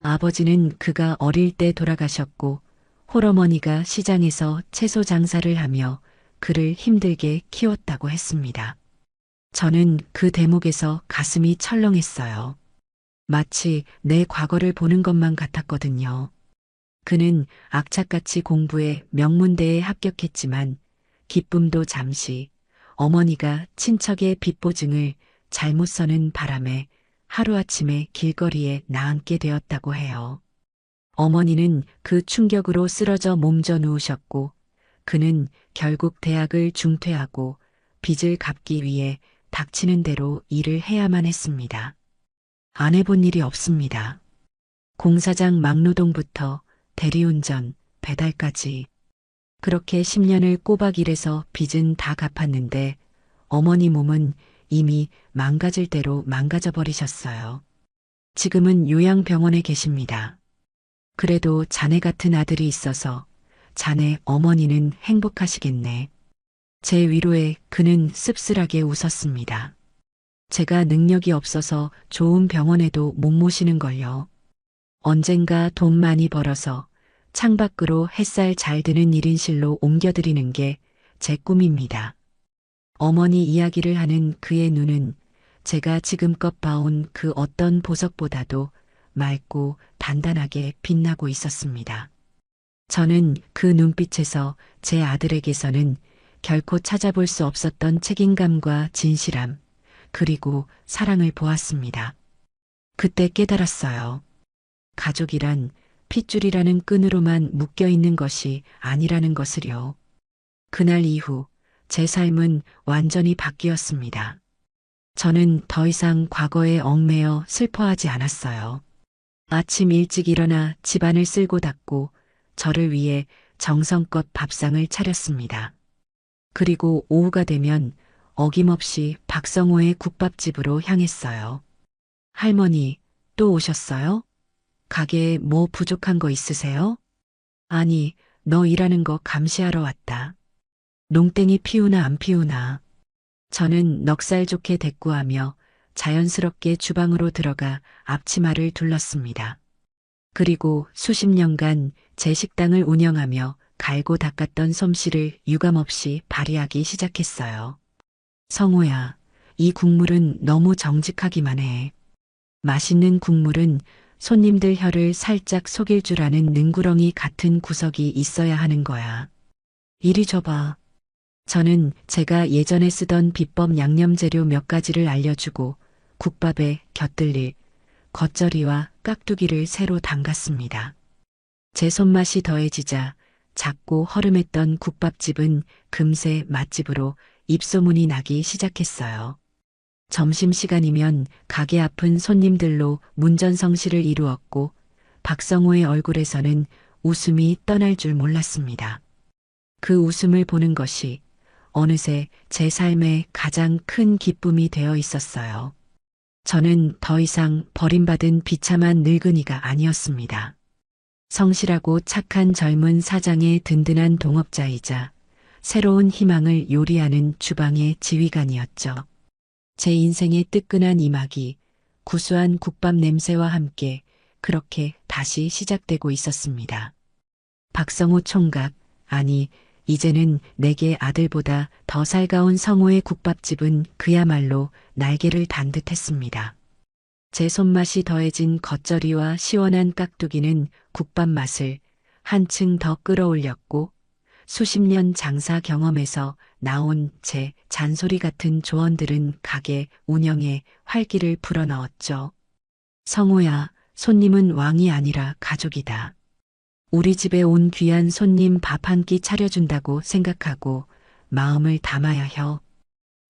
아버지는 그가 어릴 때 돌아가셨고 홀어머니가 시장에서 채소 장사를 하며 그를 힘들게 키웠다고 했습니다. 저는 그 대목에서 가슴이 철렁했어요. 마치 내 과거를 보는 것만 같았거든요. 그는 악착같이 공부해 명문대에 합격했지만 기쁨도 잠시 어머니가 친척의 빚보증을 잘못 서는 바람에 하루아침에 길거리에 나앉게 되었다고 해요. 어머니는 그 충격으로 쓰러져 몸져 누우셨고 그는 결국 대학을 중퇴하고 빚을 갚기 위해 닥치는 대로 일을 해야만 했습니다. 안 해본 일이 없습니다. 공사장 막노동부터 대리운전, 배달까지. 그렇게 10년을 꼬박 일해서 빚은 다 갚았는데 어머니 몸은 이미 망가질 대로 망가져 버리셨어요. 지금은 요양병원에 계십니다. 그래도 자네 같은 아들이 있어서 자네 어머니는 행복하시겠네. 제 위로에 그는 씁쓸하게 웃었습니다. 제가 능력이 없어서 좋은 병원에도 못 모시는 걸요. 언젠가 돈 많이 벌어서 창밖으로 햇살 잘 드는 1인실로 옮겨드리는 게 제 꿈입니다. 어머니 이야기를 하는 그의 눈은 제가 지금껏 봐온 그 어떤 보석보다도 맑고 단단하게 빛나고 있었습니다. 저는 그 눈빛에서 제 아들에게서는 결코 찾아볼 수 없었던 책임감과 진실함, 그리고 사랑을 보았습니다. 그때 깨달았어요. 가족이란 핏줄이라는 끈으로만 묶여 있는 것이 아니라는 것을요. 그날 이후 제 삶은 완전히 바뀌었습니다. 저는 더 이상 과거에 얽매여 슬퍼하지 않았어요. 아침 일찍 일어나 집안을 쓸고 닦고 저를 위해 정성껏 밥상을 차렸습니다. 그리고 오후가 되면 어김없이 박성호의 국밥집으로 향했어요. 할머니, 또 오셨어요? 가게에 뭐 부족한 거 있으세요? 아니, 너 일하는 거 감시하러 왔다. 농땡이 피우나 안 피우나. 저는 넉살 좋게 대꾸하며 자연스럽게 주방으로 들어가 앞치마를 둘렀습니다. 그리고 수십 년간 제 식당을 운영하며 갈고 닦았던 솜씨를 유감없이 발휘하기 시작했어요. 성호야, 이 국물은 너무 정직하기만 해. 맛있는 국물은 손님들 혀를 살짝 속일 줄 아는 능구렁이 같은 구석이 있어야 하는 거야. 이리 줘봐. 저는 제가 예전에 쓰던 비법 양념 재료 몇 가지를 알려주고 국밥에 곁들일 겉절이와 깍두기를 새로 담갔습니다. 제 손맛이 더해지자 작고 허름했던 국밥집은 금세 맛집으로 입소문이 나기 시작했어요. 점심시간이면 가게 앞은 손님들로 문전성시를 이루었고 박성호의 얼굴에서는 웃음이 떠날 줄 몰랐습니다. 그 웃음을 보는 것이 어느새 제 삶의 가장 큰 기쁨이 되어 있었어요. 저는 더 이상 버림받은 비참한 늙은이가 아니었습니다. 성실하고 착한 젊은 사장의 든든한 동업자이자 새로운 희망을 요리하는 주방의 지휘관이었죠. 제 인생의 뜨끈한 이막이 구수한 국밥 냄새와 함께 그렇게 다시 시작되고 있었습니다. 박성호 총각, 아니, 이제는 내게 아들보다 더 살가운 성호의 국밥집은 그야말로 날개를 단 듯했습니다. 제 손맛이 더해진 겉절이와 시원한 깍두기는 국밥 맛을 한층 더 끌어올렸고 수십 년 장사 경험에서 나온 제 잔소리 같은 조언들은 가게 운영에 활기를 불어넣었죠. 성호야, 손님은 왕이 아니라 가족이다. 우리 집에 온 귀한 손님 밥 한 끼 차려준다고 생각하고 마음을 담아야 혀.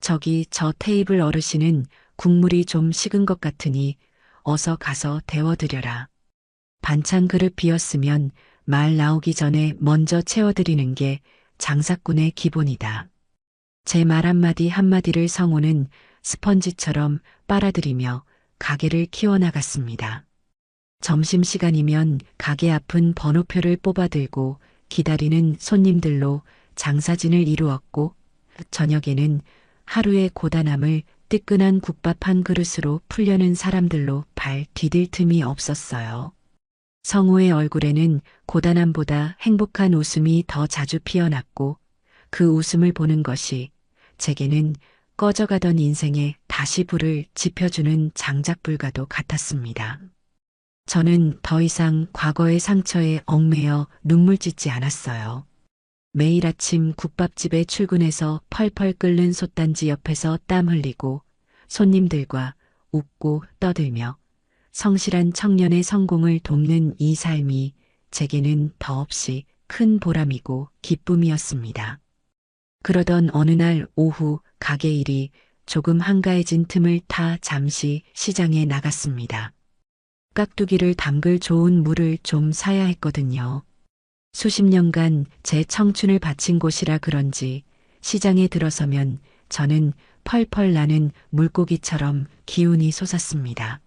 저기 저 테이블 어르신은 국물이 좀 식은 것 같으니 어서 가서 데워드려라. 반찬 그릇 비었으면 말 나오기 전에 먼저 채워드리는 게 장사꾼의 기본이다. 제 말 한마디 한마디를 성호는 스펀지처럼 빨아들이며 가게를 키워나갔습니다. 점심시간이면 가게 앞은 번호표를 뽑아들고 기다리는 손님들로 장사진을 이루었고 저녁에는 하루의 고단함을 뜨끈한 국밥 한 그릇으로 풀려는 사람들로 발 디딜 틈이 없었어요. 성호의 얼굴에는 고단함보다 행복한 웃음이 더 자주 피어났고 그 웃음을 보는 것이 제게는 꺼져가던 인생에 다시 불을 지펴주는 장작불과도 같았습니다. 저는 더 이상 과거의 상처에 얽매여 눈물 찢지 않았어요. 매일 아침 국밥집에 출근해서 펄펄 끓는 솥단지 옆에서 땀 흘리고 손님들과 웃고 떠들며 성실한 청년의 성공을 돕는 이 삶이 제게는 더없이 큰 보람이고 기쁨이었습니다. 그러던 어느 날 오후 가게 일이 조금 한가해진 틈을 타 잠시 시장에 나갔습니다. 깍두기를 담글 좋은 물을 좀 사야 했거든요. 수십 년간 제 청춘을 바친 곳이라 그런지 시장에 들어서면 저는 펄펄 나는 물고기처럼 기운이 솟았습니다.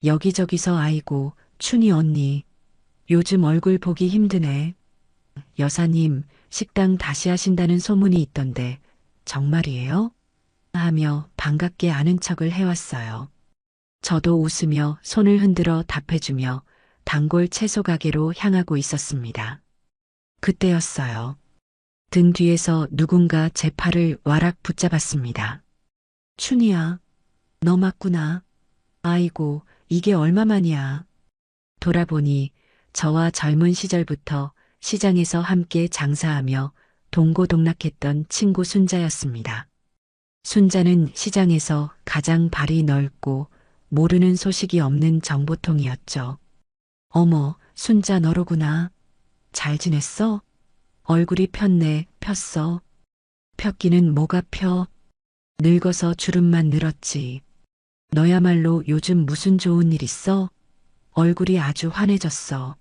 여기저기서 아이고, 춘희 언니, 요즘 얼굴 보기 힘드네. 여사님, 식당 다시 하신다는 소문이 있던데 정말이에요? 하며 반갑게 아는 척을 해왔어요. 저도 웃으며 손을 흔들어 답해주며 단골 채소 가게로 향하고 있었습니다. 그때였어요. 등 뒤에서 누군가 제 팔을 와락 붙잡았습니다. 춘희야, 너 맞구나. 아이고, 이게 얼마만이야. 돌아보니 저와 젊은 시절부터 시장에서 함께 장사하며 동고동락했던 친구 순자였습니다. 순자는 시장에서 가장 발이 넓고 모르는 소식이 없는 정보통이었죠. 어머, 순자 너로구나. 잘 지냈어? 얼굴이 폈네, 폈어. 폈기는 뭐가 펴? 늙어서 주름만 늘었지. 너야말로 요즘 무슨 좋은 일 있어? 얼굴이 아주 환해졌어.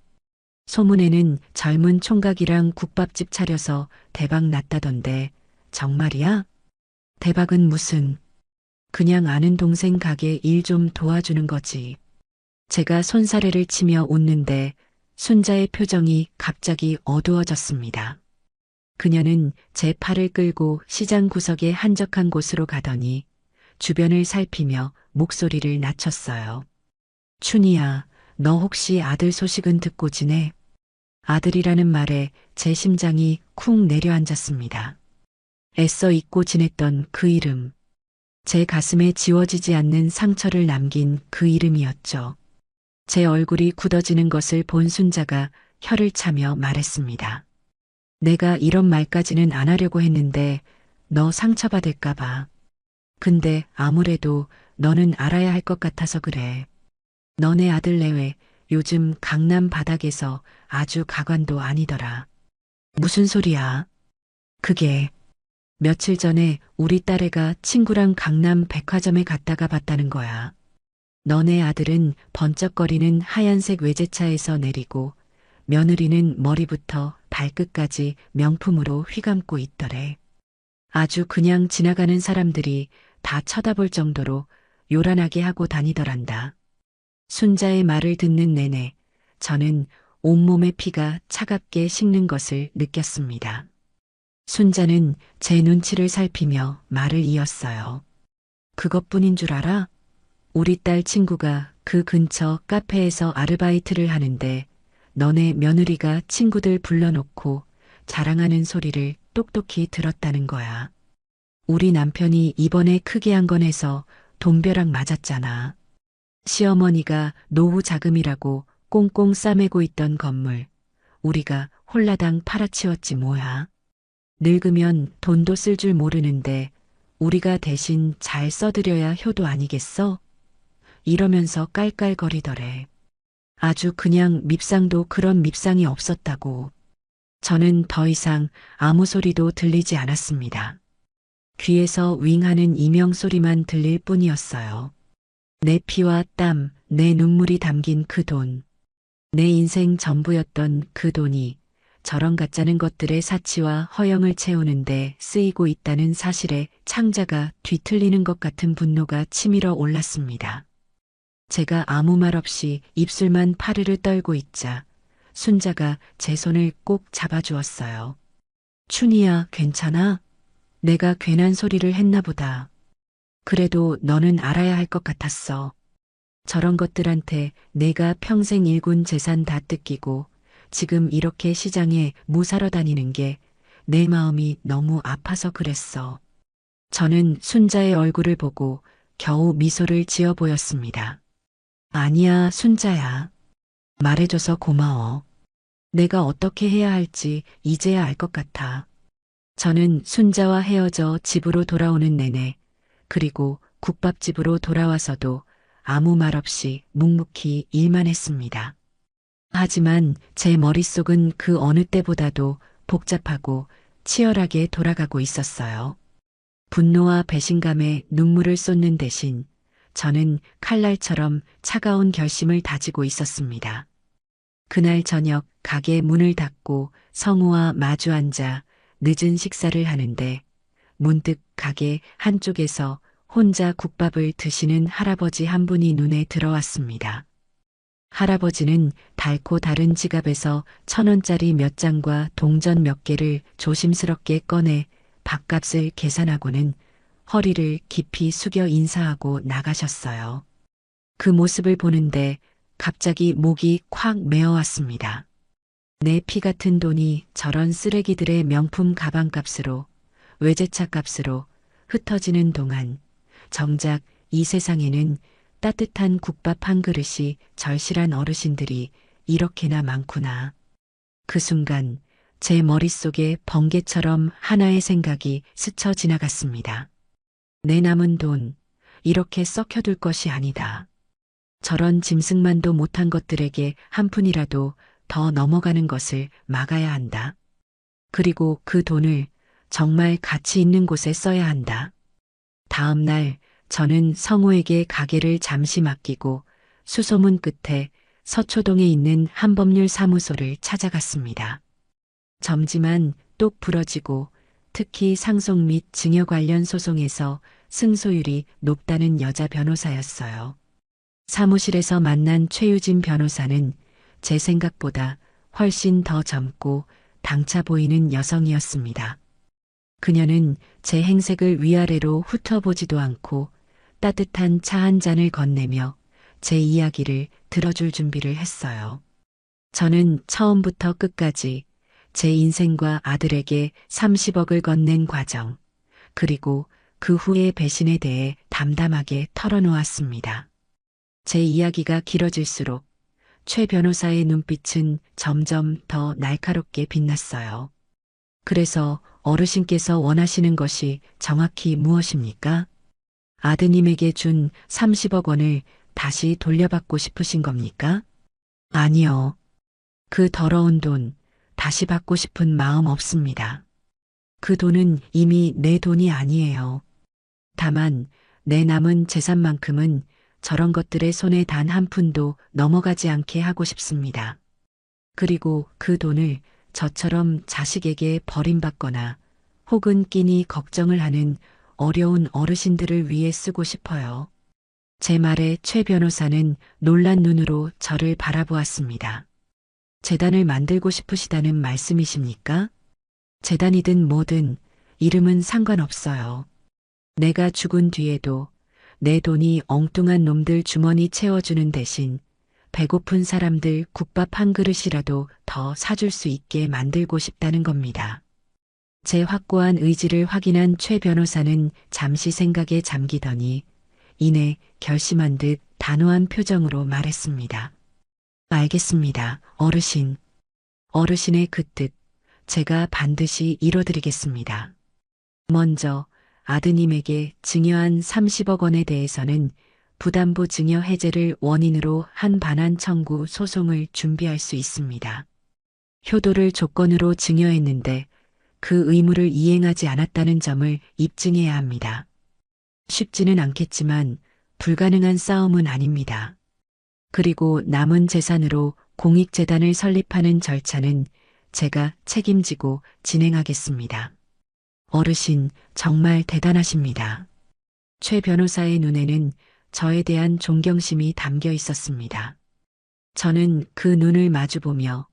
소문에는 젊은 총각이랑 국밥집 차려서 대박 났다던데 정말이야? 대박은 무슨? 그냥 아는 동생 가게 일 좀 도와주는 거지. 제가 손사래를 치며 웃는데 순자의 표정이 갑자기 어두워졌습니다. 그녀는 제 팔을 끌고 시장 구석의 한적한 곳으로 가더니 주변을 살피며 목소리를 낮췄어요. 춘희야, 너 혹시 아들 소식은 듣고 지내? 아들이라는 말에 제 심장이 쿵 내려앉았습니다. 애써 잊고 지냈던 그 이름. 제 가슴에 지워지지 않는 상처를 남긴 그 이름이었죠. 제 얼굴이 굳어지는 것을 본 순자가 혀를 차며 말했습니다. 내가 이런 말까지는 안 하려고 했는데 너 상처받을까 봐. 근데 아무래도 너는 알아야 할 것 같아서 그래. 너네 아들 내외 요즘 강남 바닥에서 아주 가관도 아니더라. 무슨 소리야? 그게 며칠 전에 우리 딸애가 친구랑 강남 백화점에 갔다가 봤다는 거야. 너네 아들은 번쩍거리는 하얀색 외제차에서 내리고 며느리는 머리부터 발끝까지 명품으로 휘감고 있더래. 아주 그냥 지나가는 사람들이 다 쳐다볼 정도로 요란하게 하고 다니더란다. 순자의 말을 듣는 내내 저는 온몸의 피가 차갑게 식는 것을 느꼈습니다. 순자는 제 눈치를 살피며 말을 이었어요. 그것뿐인 줄 알아? 우리 딸 친구가 그 근처 카페에서 아르바이트를 하는데 너네 며느리가 친구들 불러놓고 자랑하는 소리를 똑똑히 들었다는 거야. 우리 남편이 이번에 크게 한 건 해서 돈벼락 맞았잖아. 시어머니가 노후 자금이라고 꽁꽁 싸매고 있던 건물, 우리가 홀라당 팔아치웠지 뭐야. 늙으면 돈도 쓸 줄 모르는데 우리가 대신 잘 써드려야 효도 아니겠어? 이러면서 깔깔거리더래. 아주 그냥 밉상도 그런 밉상이 없었다고. 저는 더 이상 아무 소리도 들리지 않았습니다. 귀에서 윙하는 이명 소리만 들릴 뿐이었어요. 내 피와 땀, 내 눈물이 담긴 그 돈. 내 인생 전부였던 그 돈이 저런 가짜는 것들의 사치와 허영을 채우는데 쓰이고 있다는 사실에 창자가 뒤틀리는 것 같은 분노가 치밀어 올랐습니다. 제가 아무 말 없이 입술만 파르르 떨고 있자 순자가 제 손을 꼭 잡아주었어요. 춘희야, 괜찮아? 내가 괜한 소리를 했나 보다. 그래도 너는 알아야 할 것 같았어. 저런 것들한테 내가 평생 일군 재산 다 뜯기고 지금 이렇게 시장에 무사러 다니는 게 내 마음이 너무 아파서 그랬어. 저는 순자의 얼굴을 보고 겨우 미소를 지어 보였습니다. 아니야, 순자야. 말해줘서 고마워. 내가 어떻게 해야 할지 이제야 알 것 같아. 저는 순자와 헤어져 집으로 돌아오는 내내 그리고 국밥집으로 돌아와서도 아무 말 없이 묵묵히 일만 했습니다. 하지만 제 머릿속은 그 어느 때보다도 복잡하고 치열하게 돌아가고 있었어요. 분노와 배신감에 눈물을 쏟는 대신 저는 칼날처럼 차가운 결심을 다지고 있었습니다. 그날 저녁 가게 문을 닫고 성우와 마주 앉아 늦은 식사를 하는데 문득 가게 한쪽에서 혼자 국밥을 드시는 할아버지 한 분이 눈에 들어왔습니다. 할아버지는 달고 다른 지갑에서 1,000원짜리 몇 장과 동전 몇 개를 조심스럽게 꺼내 밥값을 계산하고는 허리를 깊이 숙여 인사하고 나가셨어요. 그 모습을 보는데 갑자기 목이 콱 메어왔습니다. 내 피 같은 돈이 저런 쓰레기들의 명품 가방값으로 외제차 값으로 흩어지는 동안 정작 이 세상에는 따뜻한 국밥 한 그릇이 절실한 어르신들이 이렇게나 많구나. 그 순간 제 머릿속에 번개처럼 하나의 생각이 스쳐 지나갔습니다. 내 남은 돈 이렇게 썩혀둘 것이 아니다. 저런 짐승만도 못한 것들에게 한 푼이라도 더 넘어가는 것을 막아야 한다. 그리고 그 돈을 정말 가치 있는 곳에 써야 한다. 다음 날 저는 성우에게 가게를 잠시 맡기고 수소문 끝에 서초동에 있는 한법률 사무소를 찾아갔습니다. 점지만 똑 부러지고 특히 상속 및 증여 관련 소송에서 승소율이 높다는 여자 변호사였어요. 사무실에서 만난 최유진 변호사는 제 생각보다 훨씬 더 젊고 당차 보이는 여성이었습니다. 그녀는 제 행색을 위아래로 훑어보지도 않고 따뜻한 차 한 잔을 건네며 제 이야기를 들어줄 준비를 했어요. 저는 처음부터 끝까지 제 인생과 아들에게 30억을 건넨 과정, 그리고 그 후의 배신에 대해 담담하게 털어놓았습니다. 제 이야기가 길어질수록 최 변호사의 눈빛은 점점 더 날카롭게 빛났어요. 그래서 어르신께서 원하시는 것이 정확히 무엇입니까? 아드님에게 준 30억 원을 다시 돌려받고 싶으신 겁니까? 아니요. 그 더러운 돈 다시 받고 싶은 마음 없습니다. 그 돈은 이미 내 돈이 아니에요. 다만 내 남은 재산만큼은 저런 것들의 손에 단 한 푼도 넘어가지 않게 하고 싶습니다. 그리고 그 돈을 저처럼 자식에게 버림받거나 혹은 끼니 걱정을 하는 어려운 어르신들을 위해 쓰고 싶어요. 제 말에 최 변호사는 놀란 눈으로 저를 바라보았습니다. 재단을 만들고 싶으시다는 말씀이십니까? 재단이든 뭐든 이름은 상관없어요. 내가 죽은 뒤에도 내 돈이 엉뚱한 놈들 주머니 채워주는 대신 배고픈 사람들 국밥 한 그릇이라도 더 사줄 수 있게 만들고 싶다는 겁니다. 제 확고한 의지를 확인한 최 변호사는 잠시 생각에 잠기더니 이내 결심한 듯 단호한 표정으로 말했습니다. 알겠습니다, 어르신. 어르신의 그 뜻, 제가 반드시 이뤄드리겠습니다. 먼저 아드님에게 증여한 30억 원에 대해서는 부담부 증여 해제를 원인으로 한 반환 청구 소송을 준비할 수 있습니다. 효도를 조건으로 증여했는데 그 의무를 이행하지 않았다는 점을 입증해야 합니다. 쉽지는 않겠지만 불가능한 싸움은 아닙니다. 그리고 남은 재산으로 공익재단을 설립하는 절차는 제가 책임지고 진행하겠습니다. 어르신, 정말 대단하십니다. 최 변호사의 눈에는 저에 대한 존경심이 담겨 있었습니다. 저는 그 눈을 마주보며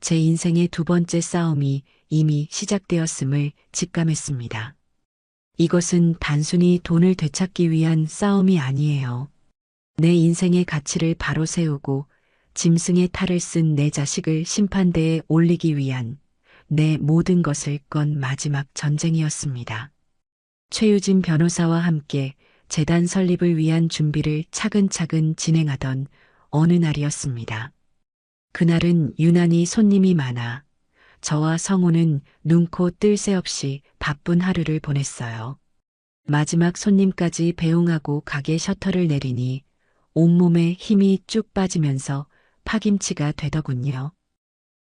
제 인생의 두 번째 싸움이 이미 시작되었음을 직감했습니다. 이것은 단순히 돈을 되찾기 위한 싸움이 아니에요. 내 인생의 가치를 바로 세우고 짐승의 탈을 쓴 내 자식을 심판대에 올리기 위한 내 모든 것을 건 마지막 전쟁이었습니다. 최유진 변호사와 함께 재단 설립을 위한 준비를 차근차근 진행하던 어느 날이었습니다. 그날은 유난히 손님이 많아 저와 성우는 눈코 뜰 새 없이 바쁜 하루를 보냈어요. 마지막 손님까지 배웅하고 가게 셔터를 내리니 온몸에 힘이 쭉 빠지면서 파김치가 되더군요.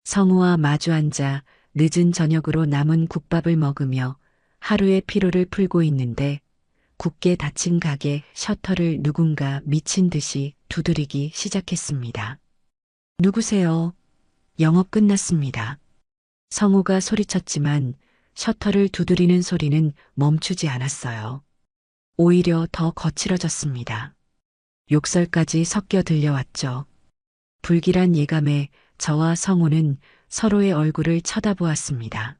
성우와 마주 앉아 늦은 저녁으로 남은 국밥을 먹으며 하루의 피로를 풀고 있는데 굳게 닫힌 가게 셔터를 누군가 미친 듯이 두드리기 시작했습니다. 누구세요? 영업 끝났습니다. 성우가 소리쳤지만 셔터를 두드리는 소리는 멈추지 않았어요. 오히려 더 거칠어졌습니다. 욕설까지 섞여 들려왔죠. 불길한 예감에 저와 성우는 서로의 얼굴을 쳐다보았습니다.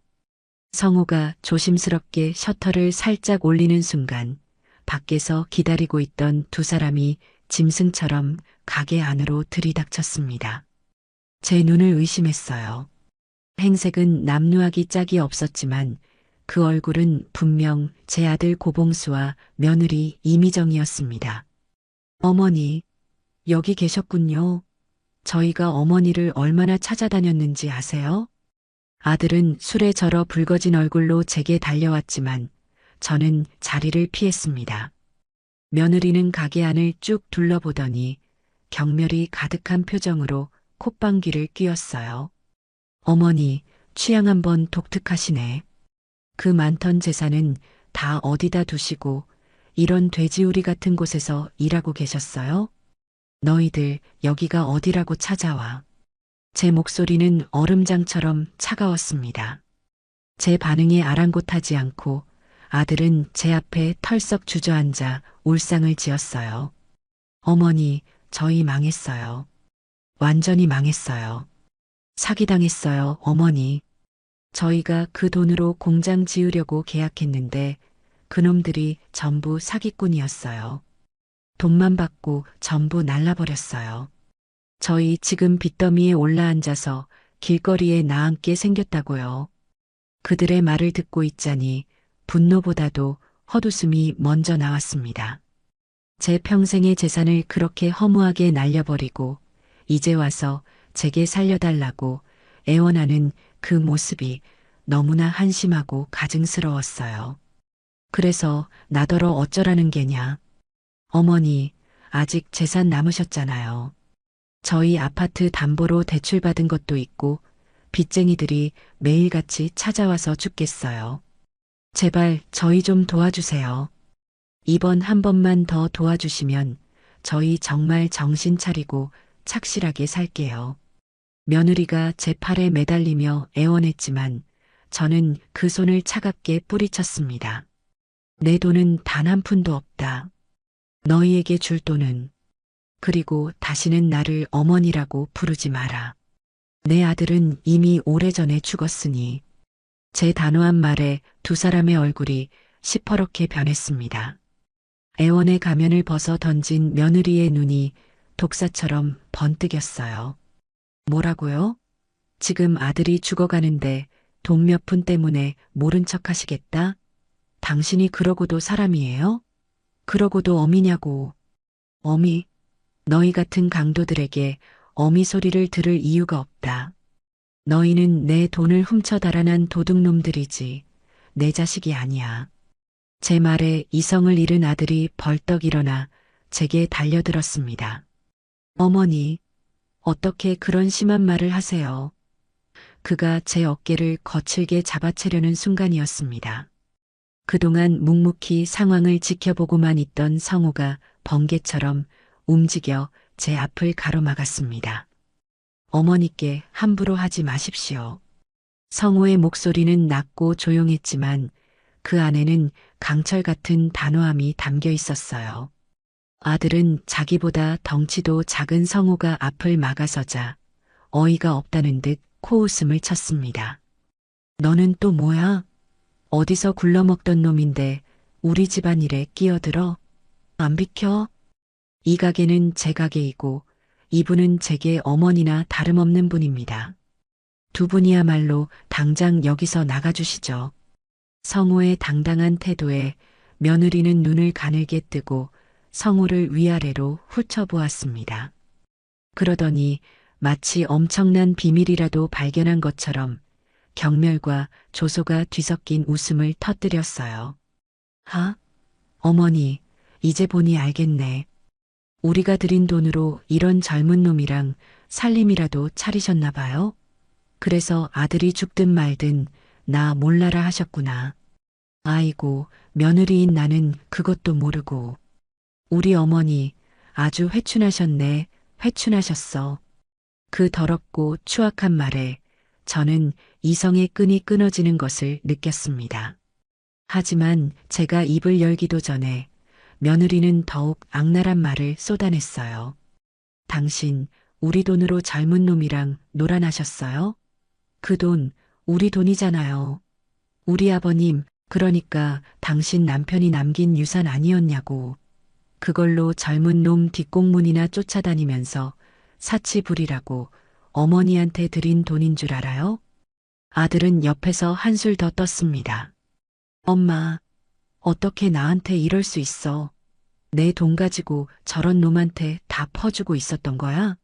성우가 조심스럽게 셔터를 살짝 올리는 순간 밖에서 기다리고 있던 두 사람이 짐승처럼 가게 안으로 들이닥쳤습니다. 제 눈을 의심했어요. 행색은 남루하기 짝이 없었지만 그 얼굴은 분명 제 아들 고봉수와 며느리 이미정이었습니다. 어머니, 여기 계셨군요. 저희가 어머니를 얼마나 찾아다녔는지 아세요? 아들은 술에 절어 붉어진 얼굴로 제게 달려왔지만 저는 자리를 피했습니다. 며느리는 가게 안을 쭉 둘러보더니 경멸이 가득한 표정으로 콧방귀를 뀌었어요. 어머니, 취향 한번 독특하시네. 그 많던 재산은 다 어디다 두시고 이런 돼지우리 같은 곳에서 일하고 계셨어요? 너희들 여기가 어디라고 찾아와. 제 목소리는 얼음장처럼 차가웠습니다. 제 반응에 아랑곳하지 않고 아들은 제 앞에 털썩 주저앉아 울상을 지었어요. 어머니, 저희 망했어요. 완전히 망했어요. 사기당했어요, 어머니. 저희가 그 돈으로 공장 지으려고 계약했는데 그놈들이 전부 사기꾼이었어요. 돈만 받고 전부 날라버렸어요. 저희 지금 빚더미에 올라앉아서 길거리에 나앉게 생겼다고요. 그들의 말을 듣고 있자니 분노보다도 헛웃음이 먼저 나왔습니다. 제 평생의 재산을 그렇게 허무하게 날려버리고 이제 와서 제게 살려달라고 애원하는 그 모습이 너무나 한심하고 가증스러웠어요. 그래서 나더러 어쩌라는 게냐. 어머니, 아직 재산 남으셨잖아요. 저희 아파트 담보로 대출받은 것도 있고 빚쟁이들이 매일같이 찾아와서 죽겠어요. 제발 저희 좀 도와주세요. 이번 한 번만 더 도와주시면 저희 정말 정신 차리고 착실하게 살게요. 며느리가 제 팔에 매달리며 애원했지만 저는 그 손을 차갑게 뿌리쳤습니다. 내 돈은 단 한 푼도 없다. 너희에게 줄 돈은. 그리고 다시는 나를 어머니라고 부르지 마라. 내 아들은 이미 오래전에 죽었으니. 제 단호한 말에 두 사람의 얼굴이 시퍼렇게 변했습니다. 애원의 가면을 벗어 던진 며느리의 눈이 독사처럼 번뜩였어요. 뭐라고요? 지금 아들이 죽어가는데 돈 몇 푼 때문에 모른 척 하시겠다? 당신이 그러고도 사람이에요? 그러고도 어미냐고. 어미, 너희 같은 강도들에게 어미 소리를 들을 이유가 없다. 너희는 내 돈을 훔쳐 달아난 도둑놈들이지 내 자식이 아니야. 제 말에 이성을 잃은 아들이 벌떡 일어나 제게 달려들었습니다. 어머니, 어떻게 그런 심한 말을 하세요? 그가 제 어깨를 거칠게 잡아채려는 순간이었습니다. 그동안 묵묵히 상황을 지켜보고만 있던 성우가 번개처럼 움직여 제 앞을 가로막았습니다. 어머니께 함부로 하지 마십시오. 성우의 목소리는 낮고 조용했지만 그 안에는 강철 같은 단호함이 담겨 있었어요. 아들은 자기보다 덩치도 작은 성우가 앞을 막아서자 어이가 없다는 듯 코웃음을 쳤습니다. 너는 또 뭐야? 어디서 굴러먹던 놈인데 우리 집안일에 끼어들어? 안 비켜? 이 가게는 제 가게이고 이분은 제게 어머니나 다름없는 분입니다. 두 분이야말로 당장 여기서 나가주시죠. 성우의 당당한 태도에 며느리는 눈을 가늘게 뜨고 성우를 위아래로 훑어보았습니다. 그러더니 마치 엄청난 비밀이라도 발견한 것처럼 경멸과 조소가 뒤섞인 웃음을 터뜨렸어요. 어머니, 이제 보니 알겠네. 우리가 들인 돈으로 이런 젊은 놈이랑 살림이라도 차리셨나 봐요? 그래서 아들이 죽든 말든 나 몰라라 하셨구나. 아이고, 며느리인 나는 그것도 모르고. 우리 어머니 아주 회춘하셨네, 회춘하셨어. 그 더럽고 추악한 말에 저는 이성의 끈이 끊어지는 것을 느꼈습니다. 하지만 제가 입을 열기도 전에 며느리는 더욱 악랄한 말을 쏟아냈어요. 당신 우리 돈으로 젊은 놈이랑 놀아나셨어요? 그 돈 우리 돈이잖아요. 우리 아버님, 그러니까 당신 남편이 남긴 유산 아니었냐고. 그걸로 젊은 놈 뒷공문이나 쫓아다니면서 사치 부리라고 어머니한테 드린 돈인 줄 알아요? 아들은 옆에서 한술 더 떴습니다. 엄마, 어떻게 나한테 이럴 수 있어? 내 돈 가지고 저런 놈한테 다 퍼주고 있었던 거야?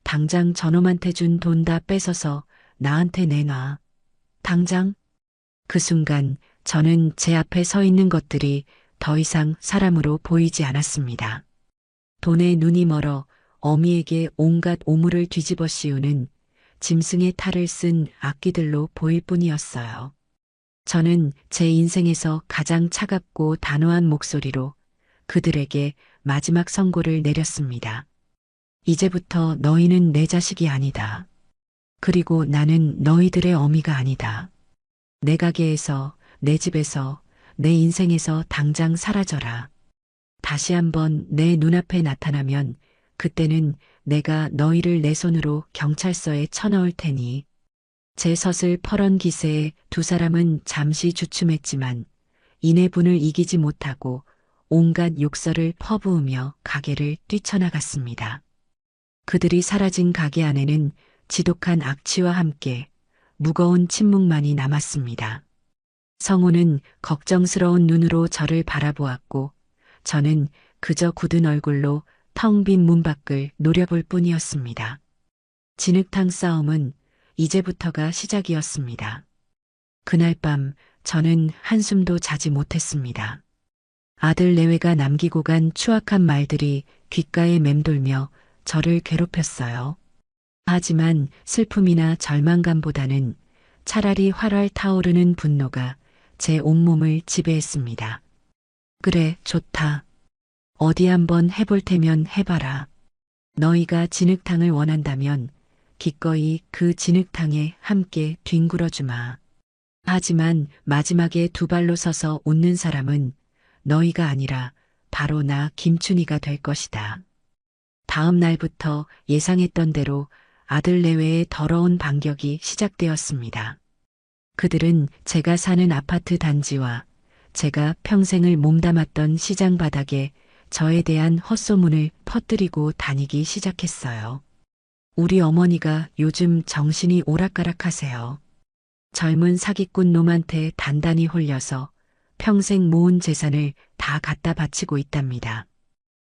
당장 저놈한테 준 돈 다 뺏어서 나한테 내놔. 당장? 그 순간 저는 제 앞에 서 있는 것들이 더 이상 사람으로 보이지 않았습니다. 돈에 눈이 멀어 어미에게 온갖 오물을 뒤집어 씌우는 짐승의 탈을 쓴 악기들로 보일 뿐이었어요. 저는 제 인생에서 가장 차갑고 단호한 목소리로 그들에게 마지막 선고를 내렸습니다. 이제부터 너희는 내 자식이 아니다. 그리고 나는 너희들의 어미가 아니다. 내 가게에서, 내 집에서, 내 인생에서 당장 사라져라. 다시 한번 내 눈앞에 나타나면 그때는 내가 너희를 내 손으로 경찰서에 쳐넣을 테니. 제 섯을 펄언 기세에 두 사람은 잠시 주춤했지만 이내 분을 이기지 못하고 온갖 욕설을 퍼부으며 가게를 뛰쳐나갔습니다. 그들이 사라진 가게 안에는 지독한 악취와 함께 무거운 침묵만이 남았습니다. 성우는 걱정스러운 눈으로 저를 바라보았고 저는 그저 굳은 얼굴로 텅 빈 문 밖을 노려볼 뿐이었습니다. 진흙탕 싸움은 이제부터가 시작이었습니다. 그날 밤 저는 한숨도 자지 못했습니다. 아들 내외가 남기고 간 추악한 말들이 귓가에 맴돌며 저를 괴롭혔어요. 하지만 슬픔이나 절망감보다는 차라리 활활 타오르는 분노가 제 온몸을 지배했습니다. 그래, 좋다. 어디 한번 해볼 테면 해봐라. 너희가 진흙탕을 원한다면 기꺼이 그 진흙탕에 함께 뒹굴어주마. 하지만 마지막에 두 발로 서서 웃는 사람은 너희가 아니라 바로 나 김춘희가 될 것이다. 다음 날부터 예상했던 대로 아들 내외의 더러운 반격이 시작되었습니다. 그들은 제가 사는 아파트 단지와 제가 평생을 몸담았던 시장 바닥에 저에 대한 헛소문을 퍼뜨리고 다니기 시작했어요. 우리 어머니가 요즘 정신이 오락가락하세요. 젊은 사기꾼 놈한테 단단히 홀려서 평생 모은 재산을 다 갖다 바치고 있답니다.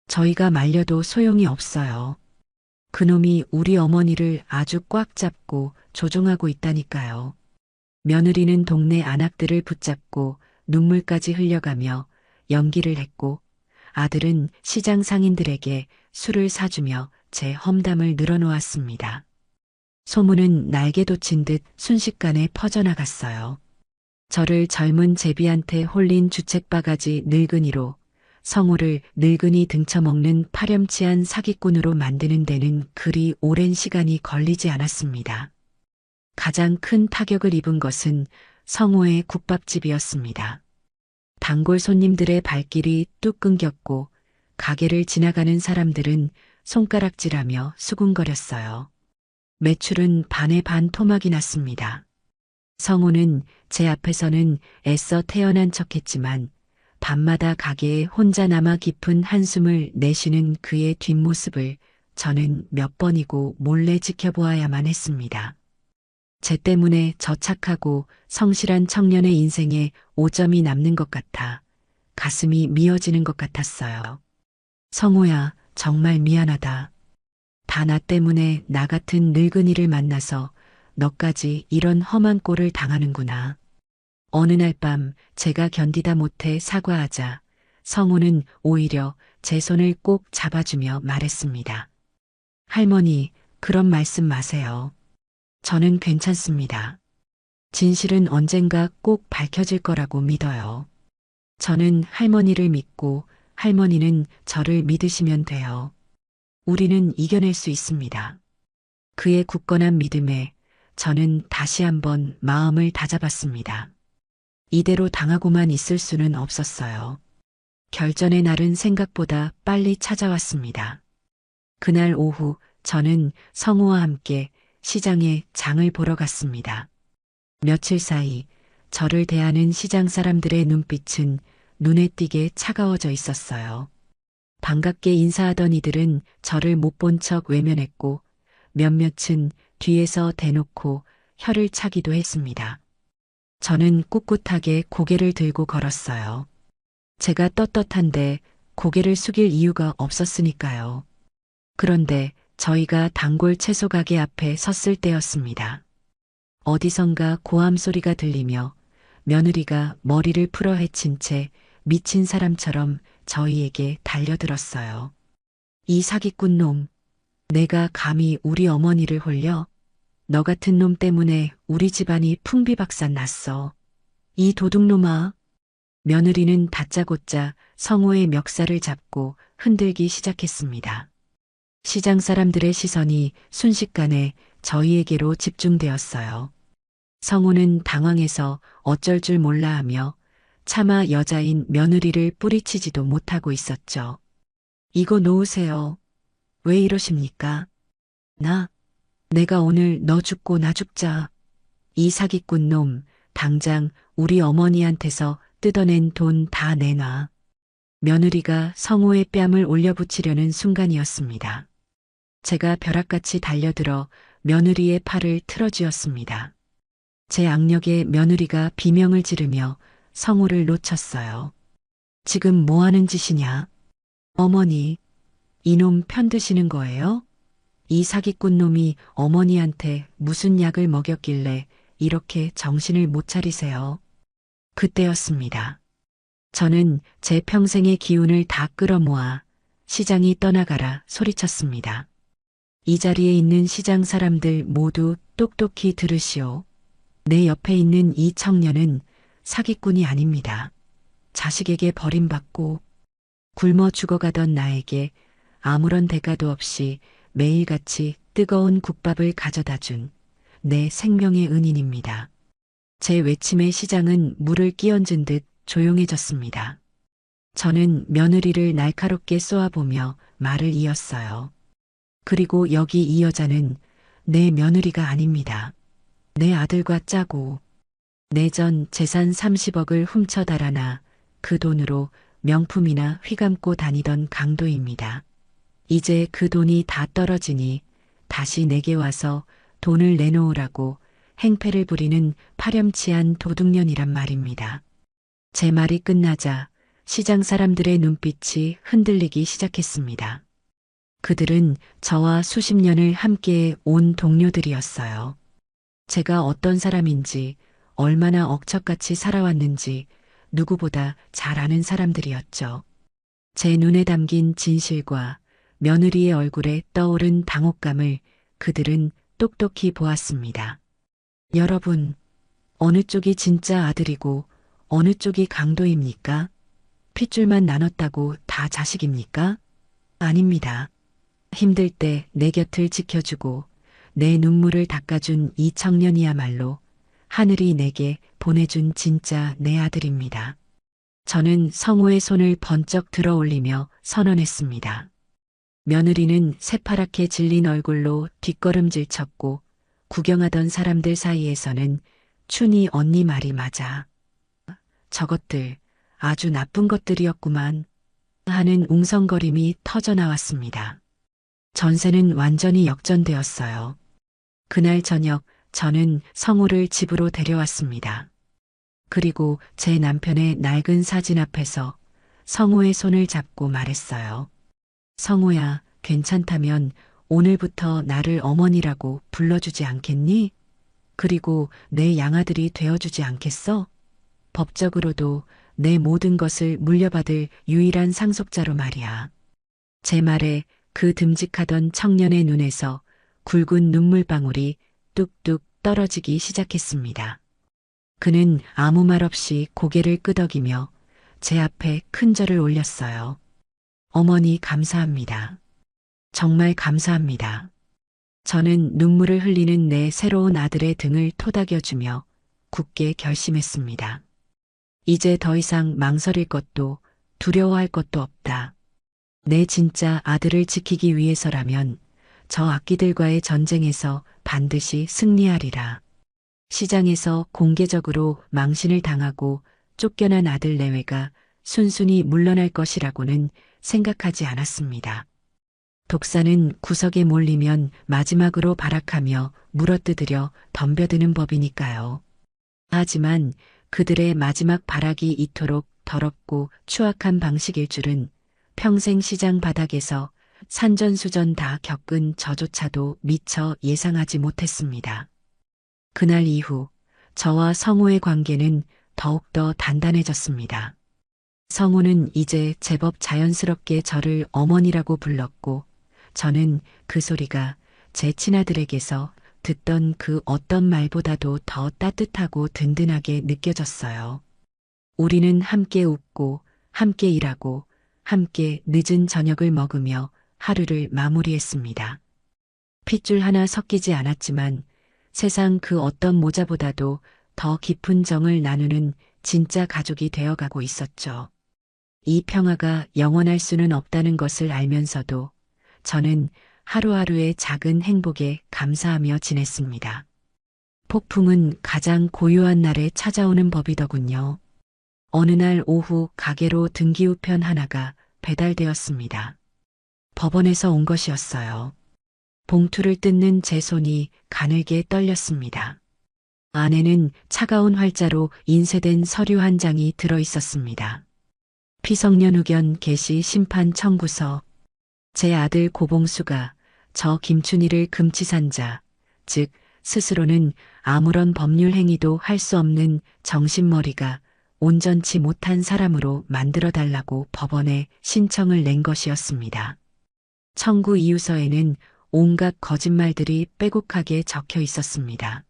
저희가 말려도 소용이 없어요. 그놈이 우리 어머니를 아주 꽉 잡고 조종하고 있다니까요. 며느리는 동네 안악들을 붙잡고 눈물까지 흘려가며 연기를 했고 아들은 시장 상인들에게 술을 사주며 제 험담을 늘어놓았습니다. 소문은 날개 돋친 듯 순식간에 퍼져나갔어요. 저를 젊은 제비한테 홀린 주책바가지 늙은이로 성우를 늙은이 등쳐먹는 파렴치한 사기꾼으로 만드는 데는 그리 오랜 시간이 걸리지 않았습니다. 가장 큰 타격을 입은 것은 성우의 국밥집이었습니다. 단골 손님들의 발길이 뚝 끊겼고 가게를 지나가는 사람들은 손가락질하며 수군거렸어요. 매출은 반에 반 토막이 났습니다. 성우는 제 앞에서는 애써 태어난 척했지만 밤마다 가게에 혼자 남아 깊은 한숨을 내쉬는 그의 뒷모습을 저는 몇 번이고 몰래 지켜보아야만 했습니다. 제 때문에 저 착하고 성실한 청년의 인생에 오점이 남는 것 같아 가슴이 미어지는 것 같았어요. 성우야, 정말 미안하다. 다 나 때문에 나 같은 늙은이를 만나서 너까지 이런 험한 꼴을 당하는구나. 어느 날 밤 제가 견디다 못해 사과하자 성우는 오히려 제 손을 꼭 잡아주며 말했습니다. 할머니, 그런 말씀 마세요. 저는 괜찮습니다. 진실은 언젠가 꼭 밝혀질 거라고 믿어요. 저는 할머니를 믿고 할머니는 저를 믿으시면 돼요. 우리는 이겨낼 수 있습니다. 그의 굳건한 믿음에 저는 다시 한번 마음을 다잡았습니다. 이대로 당하고만 있을 수는 없었어요. 결전의 날은 생각보다 빨리 찾아왔습니다. 그날 오후 저는 성우와 함께 시장에 장을 보러 갔습니다. 며칠 사이 저를 대하는 시장 사람들의 눈빛은 눈에 띄게 차가워져 있었어요. 반갑게 인사하던 이들은 저를 못 본 척 외면했고 몇몇은 뒤에서 대놓고 혀를 차기도 했습니다. 저는 꿋꿋하게 고개를 들고 걸었어요. 제가 떳떳한데 고개를 숙일 이유가 없었으니까요. 그런데 저희가 단골 채소 가게 앞에 섰을 때였습니다. 어디선가 고함 소리가 들리며 며느리가 머리를 풀어 헤친 채 미친 사람처럼 저희에게 달려들었어요. 이 사기꾼 놈, 내가 감히 우리 어머니를 홀려? 너 같은 놈 때문에 우리 집안이 풍비박산 났어. 이 도둑놈아. 며느리는 다짜고짜 성우의 멱살을 잡고 흔들기 시작했습니다. 시장 사람들의 시선이 순식간에 저희에게로 집중되었어요. 성우는 당황해서 어쩔 줄 몰라 하며 차마 여자인 며느리를 뿌리치지도 못하고 있었죠. 이거 놓으세요. 왜 이러십니까? 내가 오늘 너 죽고 나 죽자. 이 사기꾼 놈, 당장 우리 어머니한테서 뜯어낸 돈 다 내놔. 며느리가 성우의 뺨을 올려붙이려는 순간이었습니다. 제가 벼락같이 달려들어 며느리의 팔을 틀어쥐었습니다. 제 악력에 며느리가 비명을 지르며 성우를 놓쳤어요. 지금 뭐 하는 짓이냐? 어머니, 이놈 편드시는 거예요? 이 사기꾼 놈이 어머니한테 무슨 약을 먹였길래 이렇게 정신을 못 차리세요? 그때였습니다. 저는 제 평생의 기운을 다 끌어모아 시장이 떠나가라 소리쳤습니다. 이 자리에 있는 시장 사람들 모두 똑똑히 들으시오. 내 옆에 있는 이 청년은 사기꾼이 아닙니다. 자식에게 버림받고 굶어 죽어가던 나에게 아무런 대가도 없이 매일같이 뜨거운 국밥을 가져다 준 내 생명의 은인입니다. 제 외침에 시장은 물을 끼얹은 듯 조용해졌습니다. 저는 며느리를 날카롭게 쏘아보며 말을 이었어요. 그리고 여기 이 여자는 내 며느리가 아닙니다. 내 아들과 짜고 내전 재산 30억을 훔쳐 달아나 그 돈으로 명품이나 휘감고 다니던 강도입니다. 이제 그 돈이 다 떨어지니 다시 내게 와서 돈을 내놓으라고 행패를 부리는 파렴치한 도둑년이란 말입니다. 제 말이 끝나자 시장 사람들의 눈빛이 흔들리기 시작했습니다. 그들은 저와 수십 년을 함께 온 동료들이었어요. 제가 어떤 사람인지, 얼마나 억척같이 살아왔는지 누구보다 잘 아는 사람들이었죠. 제 눈에 담긴 진실과 며느리의 얼굴에 떠오른 당혹감을 그들은 똑똑히 보았습니다. 여러분, 어느 쪽이 진짜 아들이고 어느 쪽이 강도입니까? 핏줄만 나눴다고 다 자식입니까? 아닙니다. 힘들 때 내 곁을 지켜주고 내 눈물을 닦아준 이 청년이야말로 하늘이 내게 보내준 진짜 내 아들입니다. 저는 성우의 손을 번쩍 들어 올리며 선언했습니다. 며느리는 새파랗게 질린 얼굴로 뒷걸음질 쳤고 구경하던 사람들 사이에서는 춘희 언니 말이 맞아. 저것들 아주 나쁜 것들이었구만 하는 웅성거림이 터져나왔습니다. 전세는 완전히 역전되었어요. 그날 저녁 저는 성우를 집으로 데려왔습니다. 그리고 제 남편의 낡은 사진 앞에서 성우의 손을 잡고 말했어요. 성우야, 괜찮다면 오늘부터 나를 어머니라고 불러주지 않겠니? 그리고 내 양아들이 되어주지 않겠어? 법적으로도 내 모든 것을 물려받을 유일한 상속자로 말이야. 제 말에 그 듬직하던 청년의 눈에서 굵은 눈물방울이 뚝뚝 떨어지기 시작했습니다. 그는 아무 말 없이 고개를 끄덕이며 제 앞에 큰 절을 올렸어요. 어머니 감사합니다. 정말 감사합니다. 저는 눈물을 흘리는 내 새로운 아들의 등을 토닥여주며 굳게 결심했습니다. 이제 더 이상 망설일 것도 두려워할 것도 없다. 내 진짜 아들을 지키기 위해서라면 저 악기들과의 전쟁에서 반드시 승리하리라. 시장에서 공개적으로 망신을 당하고 쫓겨난 아들 내외가 순순히 물러날 것이라고는 생각하지 않았습니다. 독사는 구석에 몰리면 마지막으로 발악하며 물어뜯으려 덤벼드는 법이니까요. 하지만 그들의 마지막 발악이 이토록 더럽고 추악한 방식일 줄은 평생 시장 바닥에서 산전수전 다 겪은 저조차도 미처 예상하지 못했습니다. 그날 이후 저와 성우의 관계는 더욱더 단단해졌습니다. 성우는 이제 제법 자연스럽게 저를 어머니라고 불렀고 저는 그 소리가 제 친아들에게서 듣던 그 어떤 말보다도 더 따뜻하고 든든하게 느껴졌어요. 우리는 함께 웃고 함께 일하고 함께 늦은 저녁을 먹으며 하루를 마무리했습니다. 핏줄 하나 섞이지 않았지만 세상 그 어떤 모자보다도 더 깊은 정을 나누는 진짜 가족이 되어가고 있었죠. 이 평화가 영원할 수는 없다는 것을 알면서도 저는 하루하루의 작은 행복에 감사하며 지냈습니다. 폭풍은 가장 고요한 날에 찾아오는 법이더군요. 어느 날 오후 가게로 등기우편 하나가 배달되었습니다. 법원에서 온 것이었어요. 봉투를 뜯는 제 손이 가늘게 떨렸습니다. 안에는 차가운 활자로 인쇄된 서류 한 장이 들어 있었습니다. 피성년 의견 개시 심판 청구서. 제 아들 고봉수가 저 김춘희를 금치산 자, 즉 스스로는 아무런 법률 행위도 할 수 없는 정신머리가 온전치 못한 사람으로 만들어달라고 법원에 신청을 낸 것이었습니다. 청구 이유서에는 온갖 거짓말들이 빼곡하게 적혀 있었습니다.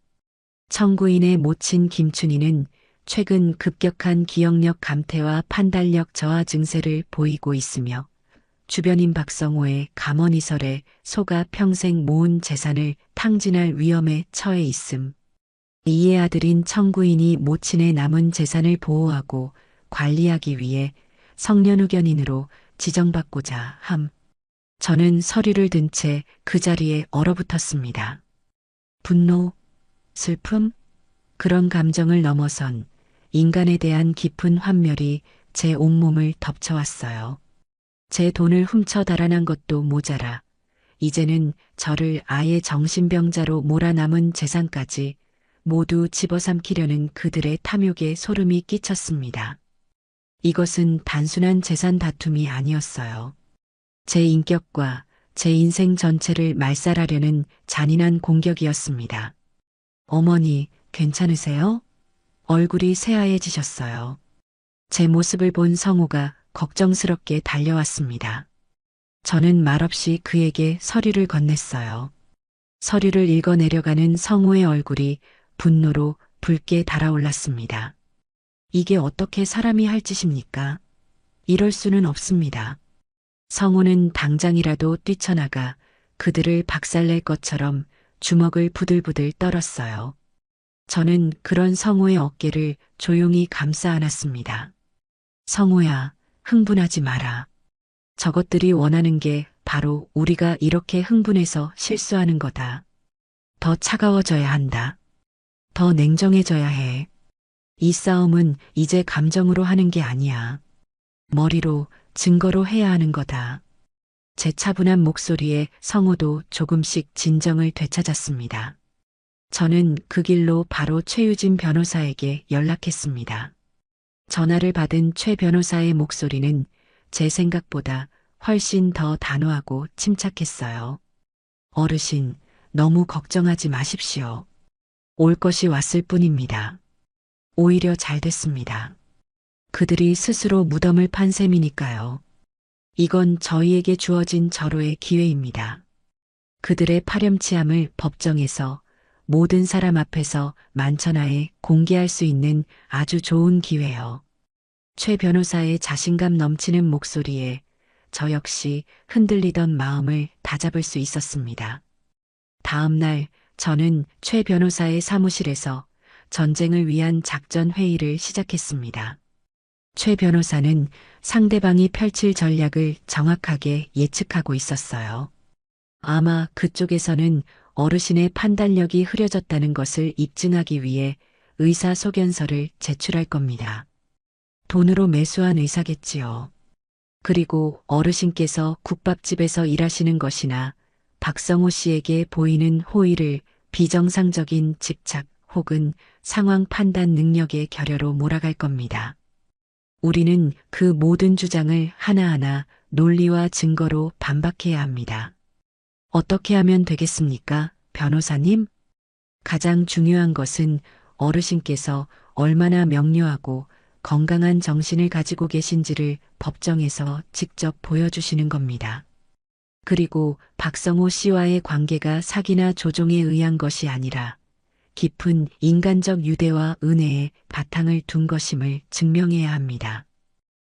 청구인의 모친 김춘희는 최근 급격한 기억력 감퇴와 판단력 저하 증세를 보이고 있으며 주변인 박성호의 감언이설에 속아 평생 모은 재산을 탕진할 위험에 처해 있음. 이에 아들인 청구인이 모친의 남은 재산을 보호하고 관리하기 위해 성년후견인으로 지정받고자 함. 저는 서류를 든 채 그 자리에 얼어붙었습니다. 분노, 슬픔, 그런 감정을 넘어선 인간에 대한 깊은 환멸이 제 온몸을 덮쳐왔어요. 제 돈을 훔쳐 달아난 것도 모자라 이제는 저를 아예 정신병자로 몰아남은 재산까지 모두 집어삼키려는 그들의 탐욕에 소름이 끼쳤습니다. 이것은 단순한 재산 다툼이 아니었어요. 제 인격과 제 인생 전체를 말살하려는 잔인한 공격이었습니다. 어머니, 괜찮으세요? 얼굴이 새하얘지셨어요. 제 모습을 본 성우가 걱정스럽게 달려왔습니다. 저는 말없이 그에게 서류를 건넸어요. 서류를 읽어내려가는 성우의 얼굴이 분노로 붉게 달아올랐습니다. 이게 어떻게 사람이 할 짓입니까? 이럴 수는 없습니다. 성우는 당장이라도 뛰쳐나가 그들을 박살낼 것처럼 주먹을 부들부들 떨었어요. 저는 그런 성우의 어깨를 조용히 감싸 안았습니다. 성우야, 흥분하지 마라. 저것들이 원하는 게 바로 우리가 이렇게 흥분해서 실수하는 거다. 더 차가워져야 한다. 더 냉정해져야 해. 이 싸움은 이제 감정으로 하는 게 아니야. 머리로, 증거로 해야 하는 거다. 제 차분한 목소리에 성우도 조금씩 진정을 되찾았습니다. 저는 그 길로 바로 최유진 변호사에게 연락했습니다. 전화를 받은 최 변호사의 목소리는 제 생각보다 훨씬 더 단호하고 침착했어요. 어르신, 너무 걱정하지 마십시오. 올 것이 왔을 뿐입니다. 오히려 잘 됐습니다. 그들이 스스로 무덤을 판 셈이니까요. 이건 저희에게 주어진 절호의 기회입니다. 그들의 파렴치함을 법정에서 모든 사람 앞에서 만천하에 공개할 수 있는 아주 좋은 기회요. 최 변호사의 자신감 넘치는 목소리에 저 역시 흔들리던 마음을 다잡을 수 있었습니다. 다음 날 저는 최 변호사의 사무실에서 전쟁을 위한 작전 회의를 시작했습니다. 최 변호사는 상대방이 펼칠 전략을 정확하게 예측하고 있었어요. 아마 그쪽에서는 어르신의 판단력이 흐려졌다는 것을 입증하기 위해 의사소견서를 제출할 겁니다. 돈으로 매수한 의사겠지요. 그리고 어르신께서 국밥집에서 일하시는 것이나 박성호 씨에게 보이는 호의를 비정상적인 집착 혹은 상황 판단 능력의 결여로 몰아갈 겁니다. 우리는 그 모든 주장을 하나하나 논리와 증거로 반박해야 합니다. 어떻게 하면 되겠습니까, 변호사님? 가장 중요한 것은 어르신께서 얼마나 명료하고 건강한 정신을 가지고 계신지를 법정에서 직접 보여주시는 겁니다. 그리고 박성호 씨와의 관계가 사기나 조종에 의한 것이 아니라 깊은 인간적 유대와 은혜에 바탕을 둔 것임을 증명해야 합니다.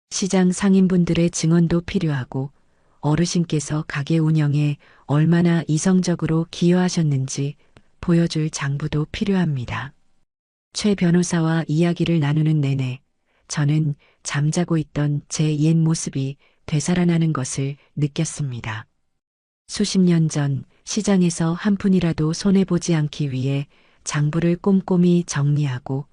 시장 상인분들의 증언도 필요하고 어르신께서 가게 운영에 얼마나 이성적으로 기여하셨는지 보여줄 장부도 필요합니다. 최 변호사와 이야기를 나누는 내내 저는 잠자고 있던 제 옛 모습이 되살아나는 것을 느꼈습니다. 수십 년 전 시장에서 한 푼이라도 손해보지 않기 위해 장부를 꼼꼼히 정리하고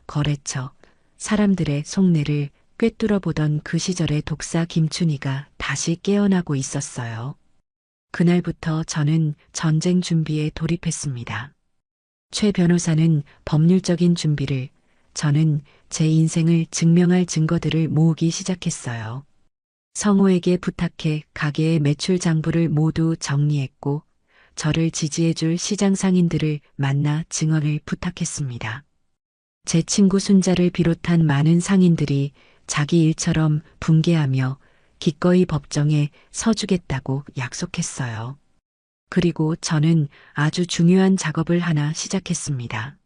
거래처, 사람들의 속내를 꿰뚫어 보던 그 시절의 독사 김춘희가 다시 깨어나고 있었어요. 그날부터 저는 전쟁 준비에 돌입했습니다. 최 변호사는 법률적인 준비를, 저는 제 인생을 증명할 증거들을 모으기 시작했어요. 성우에게 부탁해 가게의 매출 장부를 모두 정리했고 저를 지지해줄 시장 상인들을 만나 증언을 부탁했습니다. 제 친구 순자를 비롯한 많은 상인들이 자기 일처럼 붕괴하며 기꺼이 법정에 서주겠다고 약속했어요. 그리고 저는 아주 중요한 작업을 하나 시작했습니다.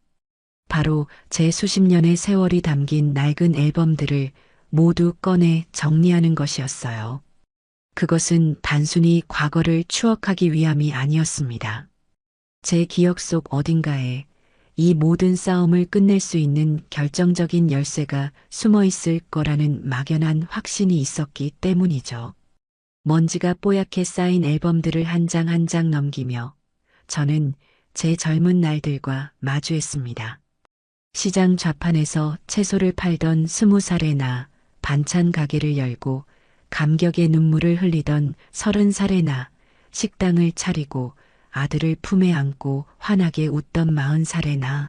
바로 제 수십 년의 세월이 담긴 낡은 앨범들을 모두 꺼내 정리하는 것이었어요. 그것은 단순히 과거를 추억하기 위함이 아니었습니다. 제 기억 속 어딘가에 이 모든 싸움을 끝낼 수 있는 결정적인 열쇠가 숨어 있을 거라는 막연한 확신이 있었기 때문이죠. 먼지가 뽀얗게 쌓인 앨범들을 한 장 한 장 넘기며 저는 제 젊은 날들과 마주했습니다. 시장 좌판에서 채소를 팔던 20살의 나, 반찬 가게를 열고 감격의 눈물을 흘리던 30살의 나, 식당을 차리고 아들을 품에 안고 환하게 웃던 40살의 나.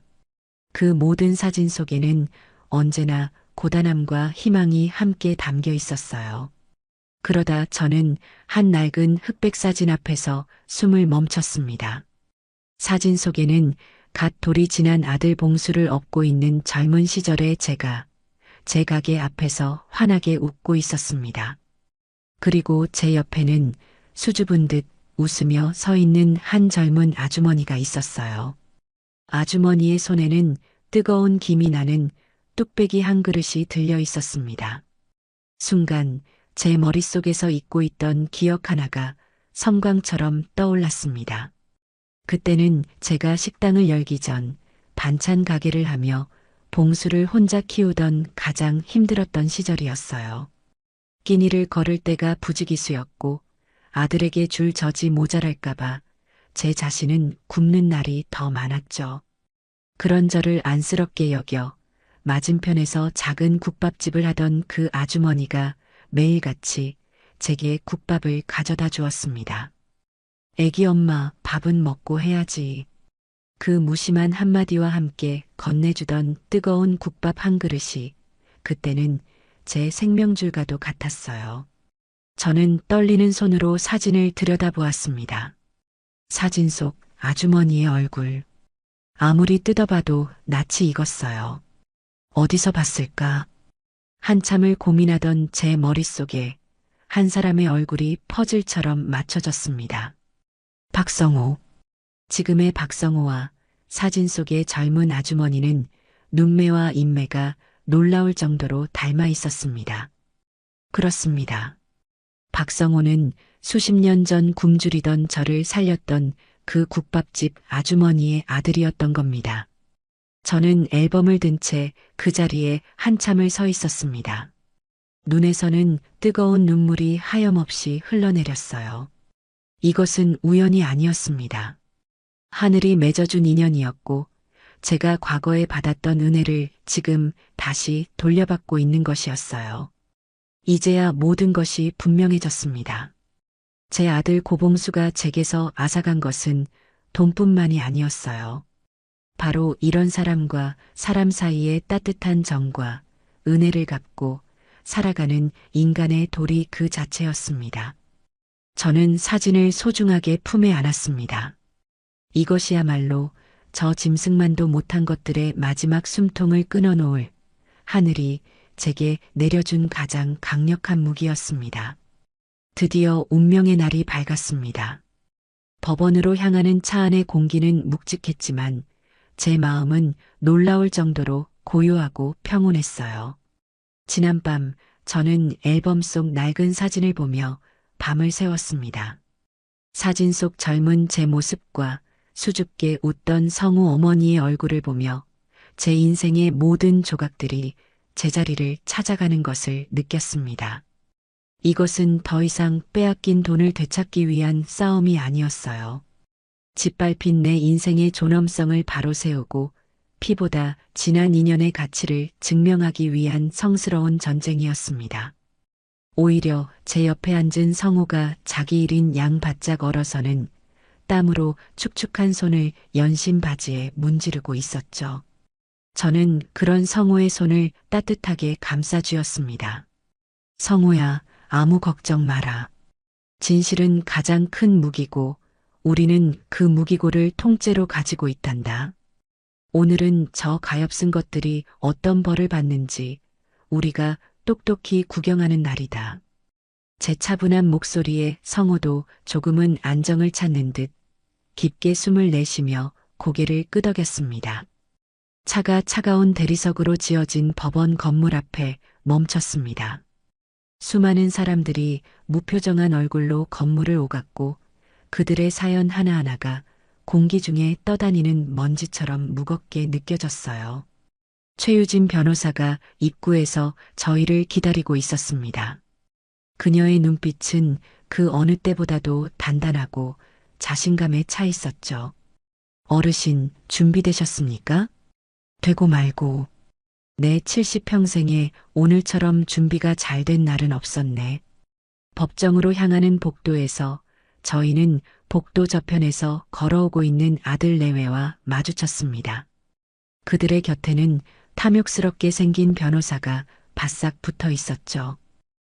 그 모든 사진 속에는 언제나 고단함과 희망이 함께 담겨 있었어요. 그러다 저는 한 낡은 흑백 사진 앞에서 숨을 멈췄습니다. 사진 속에는 갓 돌이 지난 아들 봉수를 업고 있는 젊은 시절의 제가 제 가게 앞에서 환하게 웃고 있었습니다. 그리고 제 옆에는 수줍은 듯 웃으며 서 있는 한 젊은 아주머니가 있었어요. 아주머니의 손에는 뜨거운 김이 나는 뚝배기 한 그릇이 들려 있었습니다. 순간 제 머릿속에서 잊고 있던 기억 하나가 섬광처럼 떠올랐습니다. 그때는 제가 식당을 열기 전 반찬 가게를 하며 봉수를 혼자 키우던 가장 힘들었던 시절이었어요. 끼니를 걸을 때가 부지기수였고 아들에게 줄 젖이 모자랄까봐 제 자신은 굶는 날이 더 많았죠. 그런 저를 안쓰럽게 여겨 맞은편에서 작은 국밥집을 하던 그 아주머니가 매일같이 제게 국밥을 가져다 주었습니다. 애기 엄마, 밥은 먹고 해야지. 그 무심한 한마디와 함께 건네주던 뜨거운 국밥 한 그릇이 그때는 제 생명줄과도 같았어요. 저는 떨리는 손으로 사진을 들여다보았습니다. 사진 속 아주머니의 얼굴. 아무리 뜯어봐도 낯이 익었어요. 어디서 봤을까? 한참을 고민하던 제 머릿속에 한 사람의 얼굴이 퍼즐처럼 맞춰졌습니다. 박성호. 지금의 박성호와 사진 속의 젊은 아주머니는 눈매와 인매가 놀라울 정도로 닮아 있었습니다. 그렇습니다. 박성호는 수십 년 전 굶주리던 저를 살렸던 그 국밥집 아주머니의 아들이었던 겁니다. 저는 앨범을 든 채 그 자리에 한참을 서 있었습니다. 눈에서는 뜨거운 눈물이 하염없이 흘러내렸어요. 이것은 우연이 아니었습니다. 하늘이 맺어준 인연이었고 제가 과거에 받았던 은혜를 지금 다시 돌려받고 있는 것이었어요. 이제야 모든 것이 분명해졌습니다. 제 아들 고봉수가 제게서 앗아간 것은 돈뿐만이 아니었어요. 바로 이런 사람과 사람 사이의 따뜻한 정과 은혜를 갚고 살아가는 인간의 도리 그 자체였습니다. 저는 사진을 소중하게 품에 안았습니다. 이것이야말로 저 짐승만도 못한 것들의 마지막 숨통을 끊어놓을 하늘이 제게 내려준 가장 강력한 무기였습니다. 드디어 운명의 날이 밝았습니다. 법원으로 향하는 차 안의 공기는 묵직했지만 제 마음은 놀라울 정도로 고요하고 평온했어요. 지난밤 저는 앨범 속 낡은 사진을 보며 밤을 새웠습니다. 사진 속 젊은 제 모습과 수줍게 웃던 성우 어머니의 얼굴을 보며 제 인생의 모든 조각들이 제자리를 찾아가는 것을 느꼈습니다. 이것은 더 이상 빼앗긴 돈을 되찾기 위한 싸움이 아니었어요. 짓밟힌 내 인생의 존엄성을 바로 세우고 피보다 진한 인연의 가치를 증명하기 위한 성스러운 전쟁이었습니다. 오히려 제 옆에 앉은 성우가 자기 일인 양 바짝 얼어서는 땀으로 축축한 손을 연신 바지에 문지르고 있었죠. 저는 그런 성우의 손을 따뜻하게 감싸주었습니다. 성우야, 아무 걱정 마라. 진실은 가장 큰 무기고 우리는 그 무기고를 통째로 가지고 있단다. 오늘은 저 가엾은 것들이 어떤 벌을 받는지 우리가 똑똑히 구경하는 날이다. 제 차분한 목소리에 성호도 조금은 안정을 찾는 듯 깊게 숨을 내쉬며 고개를 끄덕였습니다. 차가 차가운 대리석으로 지어진 법원 건물 앞에 멈췄습니다. 수많은 사람들이 무표정한 얼굴로 건물을 오갔고 그들의 사연 하나하나가 공기 중에 떠다니는 먼지처럼 무겁게 느껴졌어요. 최유진 변호사가 입구에서 저희를 기다리고 있었습니다. 그녀의 눈빛은 그 어느 때보다도 단단하고 자신감에 차 있었죠. 어르신, 준비되셨습니까? 되고 말고. 내 70평생에 오늘처럼 준비가 잘 된 날은 없었네. 법정으로 향하는 복도에서 저희는 복도 저편에서 걸어오고 있는 아들 내외와 마주쳤습니다. 그들의 곁에는 탐욕스럽게 생긴 변호사가 바싹 붙어 있었죠.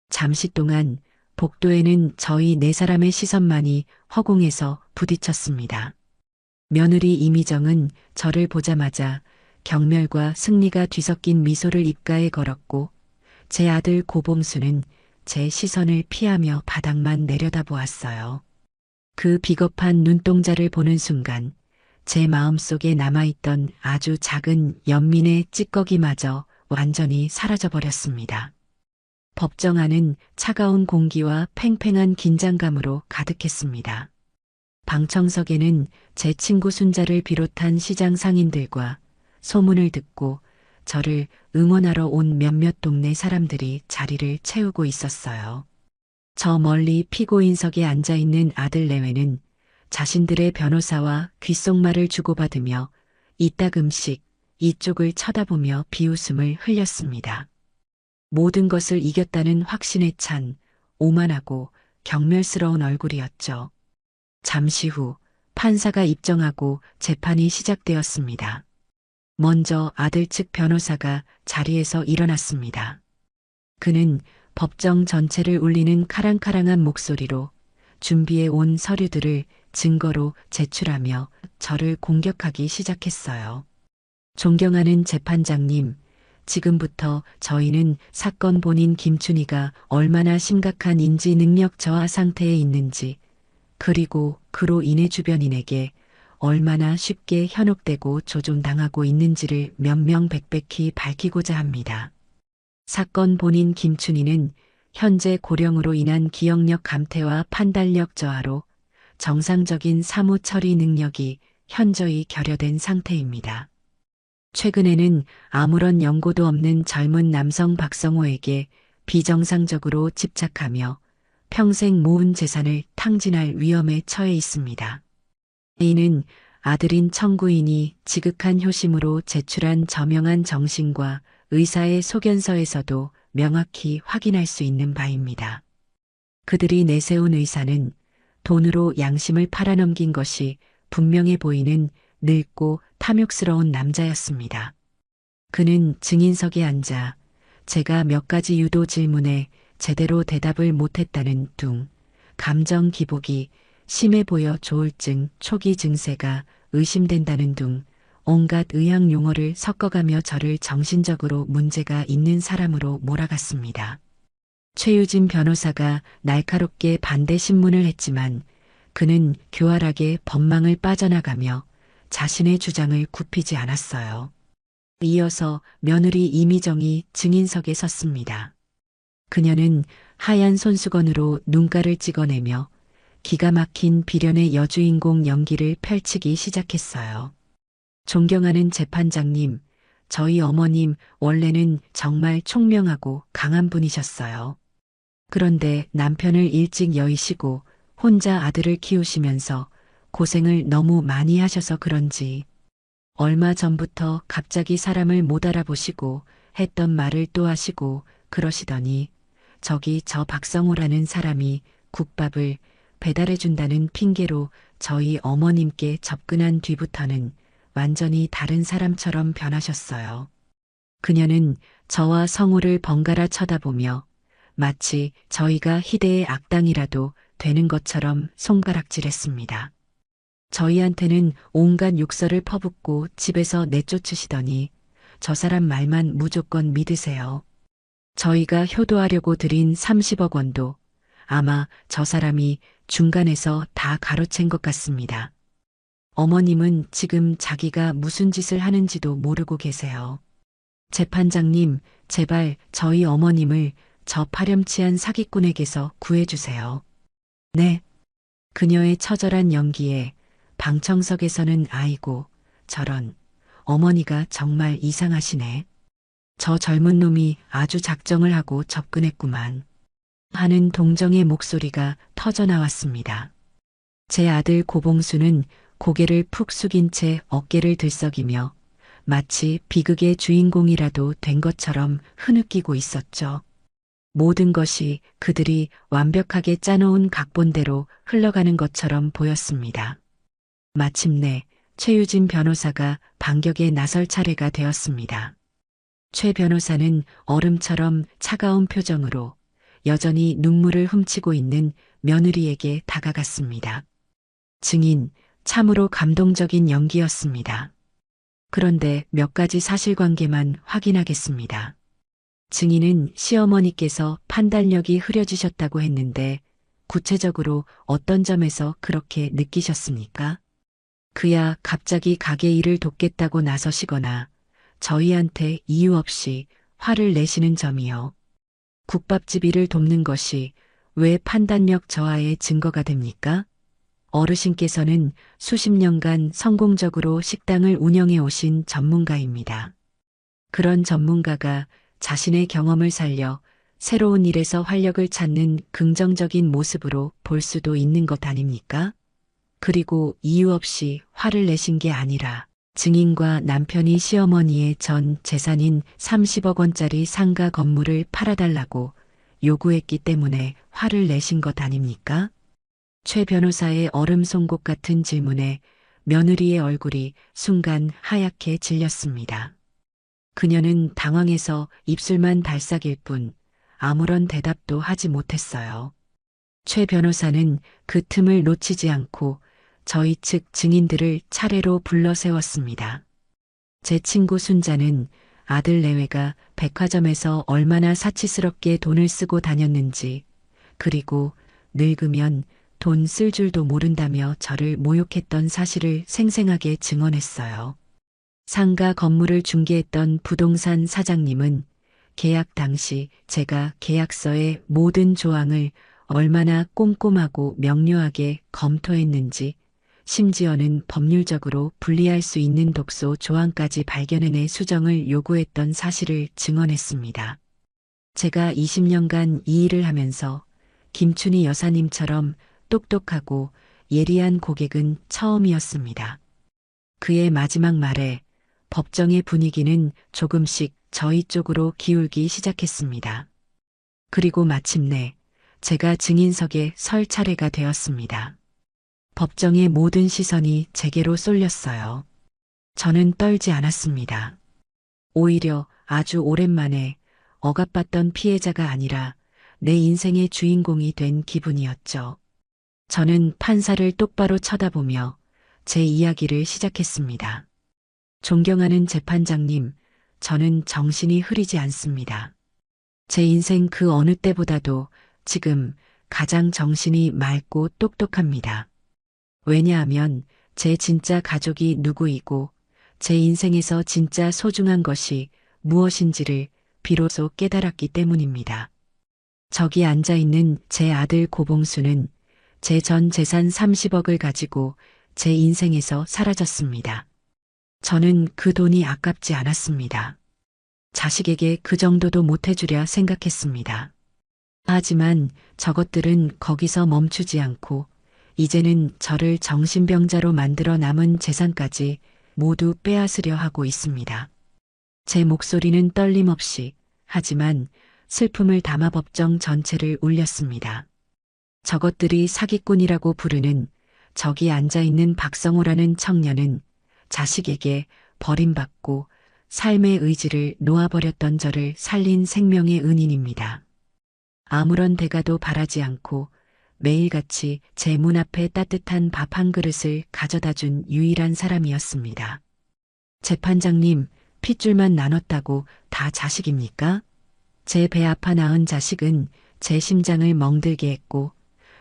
잠시 동안 복도에는 저희 네 사람의 시선만이 허공에서 부딪혔습니다. 며느리 이미정은 저를 보자마자 경멸과 승리가 뒤섞인 미소를 입가에 걸었고 제 아들 고봉수는 제 시선을 피하며 바닥만 내려다보았어요. 그 비겁한 눈동자를 보는 순간 제 마음속에 남아있던 아주 작은 연민의 찌꺼기마저 완전히 사라져버렸습니다. 법정 안은 차가운 공기와 팽팽한 긴장감으로 가득했습니다. 방청석에는 제 친구 순자를 비롯한 시장 상인들과 소문을 듣고 저를 응원하러 온 몇몇 동네 사람들이 자리를 채우고 있었어요. 저 멀리 피고인석에 앉아있는 아들 내외는 자신들의 변호사와 귓속말을 주고받으며 이따금씩 이쪽을 쳐다보며 비웃음을 흘렸습니다. 모든 것을 이겼다는 확신에 찬 오만하고 경멸스러운 얼굴이었죠. 잠시 후 판사가 입정하고 재판이 시작되었습니다. 먼저 아들 측 변호사가 자리에서 일어났습니다. 그는 법정 전체를 울리는 카랑카랑한 목소리로 준비해 온 서류들을 증거로 제출하며 저를 공격하기 시작했어요. 존경하는 재판장님, 지금부터 저희는 사건 본인 김춘희가 얼마나 심각한 인지 능력 저하 상태에 있는지, 그리고 그로 인해 주변인에게 얼마나 쉽게 현혹되고 조종당하고 있는지를 명명백백히 밝히고자 합니다. 사건 본인 김춘희는 현재 고령으로 인한 기억력 감퇴와 판단력 저하로 정상적인 사무 처리 능력이 현저히 결여된 상태입니다. 최근에는 아무런 연고도 없는 젊은 남성 박성호에게 비정상적으로 집착하며 평생 모은 재산을 탕진할 위험에 처해 있습니다. 이는 아들인 청구인이 지극한 효심으로 제출한 저명한 정신과 의사의 소견서에서도 명확히 확인할 수 있는 바입니다. 그들이 내세운 의사는 돈으로 양심을 팔아넘긴 것이 분명해 보이는 늙고 탐욕스러운 남자였습니다. 그는 증인석에 앉아 제가 몇 가지 유도 질문에 제대로 대답을 못했다는 둥, 감정 기복이 심해 보여 조울증 초기 증세가 의심된다는 둥, 온갖 의학 용어를 섞어가며 저를 정신적으로 문제가 있는 사람으로 몰아갔습니다. 최유진 변호사가 날카롭게 반대 신문을 했지만 그는 교활하게 법망을 빠져나가며 자신의 주장을 굽히지 않았어요. 이어서 며느리 이미정이 증인석에 섰습니다. 그녀는 하얀 손수건으로 눈가를 찍어내며 기가 막힌 비련의 여주인공 연기를 펼치기 시작했어요. 존경하는 재판장님, 저희 어머님 원래는 정말 총명하고 강한 분이셨어요. 그런데 남편을 일찍 여의시고 혼자 아들을 키우시면서 고생을 너무 많이 하셔서 그런지 얼마 전부터 갑자기 사람을 못 알아보시고 했던 말을 또 하시고 그러시더니 저기 저 박성호라는 사람이 국밥을 배달해준다는 핑계로 저희 어머님께 접근한 뒤부터는 완전히 다른 사람처럼 변하셨어요. 그녀는 저와 성호를 번갈아 쳐다보며 마치 저희가 희대의 악당이라도 되는 것처럼 손가락질했습니다. 저희한테는 온갖 욕설을 퍼붓고 집에서 내쫓으시더니 저 사람 말만 무조건 믿으세요. 저희가 효도하려고 드린 30억 원도 아마 저 사람이 중간에서 다 가로챈 것 같습니다. 어머님은 지금 자기가 무슨 짓을 하는지도 모르고 계세요. 재판장님, 제발 저희 어머님을 저 파렴치한 사기꾼에게서 구해주세요. 네. 그녀의 처절한 연기에 방청석에서는 아이고, 저런, 어머니가 정말 이상하시네. 저 젊은 놈이 아주 작정을 하고 접근했구만. 하는 동정의 목소리가 터져나왔습니다. 제 아들 고봉수는 고개를 푹 숙인 채 어깨를 들썩이며 마치 비극의 주인공이라도 된 것처럼 흐느끼고 있었죠. 모든 것이 그들이 완벽하게 짜놓은 각본대로 흘러가는 것처럼 보였습니다. 마침내 최유진 변호사가 반격에 나설 차례가 되었습니다. 최 변호사는 얼음처럼 차가운 표정으로 여전히 눈물을 훔치고 있는 며느리에게 다가갔습니다. 증인, 참으로 감동적인 연기였습니다. 그런데 몇 가지 사실관계만 확인하겠습니다. 증인은 시어머니께서 판단력이 흐려지셨다고 했는데 구체적으로 어떤 점에서 그렇게 느끼셨습니까? 그야 갑자기 가게 일을 돕겠다고 나서시거나 저희한테 이유 없이 화를 내시는 점이요. 국밥집 일을 돕는 것이 왜 판단력 저하의 증거가 됩니까? 어르신께서는 수십 년간 성공적으로 식당을 운영해 오신 전문가입니다. 그런 전문가가 자신의 경험을 살려 새로운 일에서 활력을 찾는 긍정적인 모습으로 볼 수도 있는 것 아닙니까? 그리고 이유 없이 화를 내신 게 아니라 증인과 남편이 시어머니의 전 재산인 30억 원짜리 상가 건물을 팔아달라고 요구했기 때문에 화를 내신 것 아닙니까? 최 변호사의 얼음 송곳 같은 질문에 며느리의 얼굴이 순간 하얗게 질렸습니다. 그녀는 당황해서 입술만 달싹일 뿐 아무런 대답도 하지 못했어요. 최 변호사는 그 틈을 놓치지 않고 저희 측 증인들을 차례로 불러 세웠습니다. 제 친구 순자는 아들 내외가 백화점에서 얼마나 사치스럽게 돈을 쓰고 다녔는지, 그리고 늙으면 돈 쓸 줄도 모른다며 저를 모욕했던 사실을 생생하게 증언했어요. 상가 건물을 중개했던 부동산 사장님은 계약 당시 제가 계약서의 모든 조항을 얼마나 꼼꼼하고 명료하게 검토했는지, 심지어는 법률적으로 불리할 수 있는 독소 조항까지 발견해내 수정을 요구했던 사실을 증언했습니다. 제가 20년간 이 일을 하면서 김춘희 여사님처럼 똑똑하고 예리한 고객은 처음이었습니다. 그의 마지막 말에 법정의 분위기는 조금씩 저희 쪽으로 기울기 시작했습니다. 그리고 마침내 제가 증인석에 설 차례가 되었습니다. 법정의 모든 시선이 제게로 쏠렸어요. 저는 떨지 않았습니다. 오히려 아주 오랜만에 억압받던 피해자가 아니라 내 인생의 주인공이 된 기분이었죠. 저는 판사를 똑바로 쳐다보며 제 이야기를 시작했습니다. 존경하는 재판장님, 저는 정신이 흐리지 않습니다. 제 인생 그 어느 때보다도 지금 가장 정신이 맑고 똑똑합니다. 왜냐하면 제 진짜 가족이 누구이고 제 인생에서 진짜 소중한 것이 무엇인지를 비로소 깨달았기 때문입니다. 저기 앉아있는 제 아들 고봉수는 제 전 재산 30억을 가지고 제 인생에서 사라졌습니다. 저는 그 돈이 아깝지 않았습니다. 자식에게 그 정도도 못해주랴 생각했습니다. 하지만 저것들은 거기서 멈추지 않고 이제는 저를 정신병자로 만들어 남은 재산까지 모두 빼앗으려 하고 있습니다. 제 목소리는 떨림없이 하지만 슬픔을 담아 법정 전체를 울렸습니다. 저것들이 사기꾼이라고 부르는 저기 앉아있는 박성호라는 청년은 자식에게 버림받고 삶의 의지를 놓아버렸던 저를 살린 생명의 은인입니다. 아무런 대가도 바라지 않고 매일같이 제 문 앞에 따뜻한 밥 한 그릇을 가져다 준 유일한 사람이었습니다. 재판장님, 핏줄만 나눴다고 다 자식입니까? 제 배 아파 낳은 자식은 제 심장을 멍들게 했고,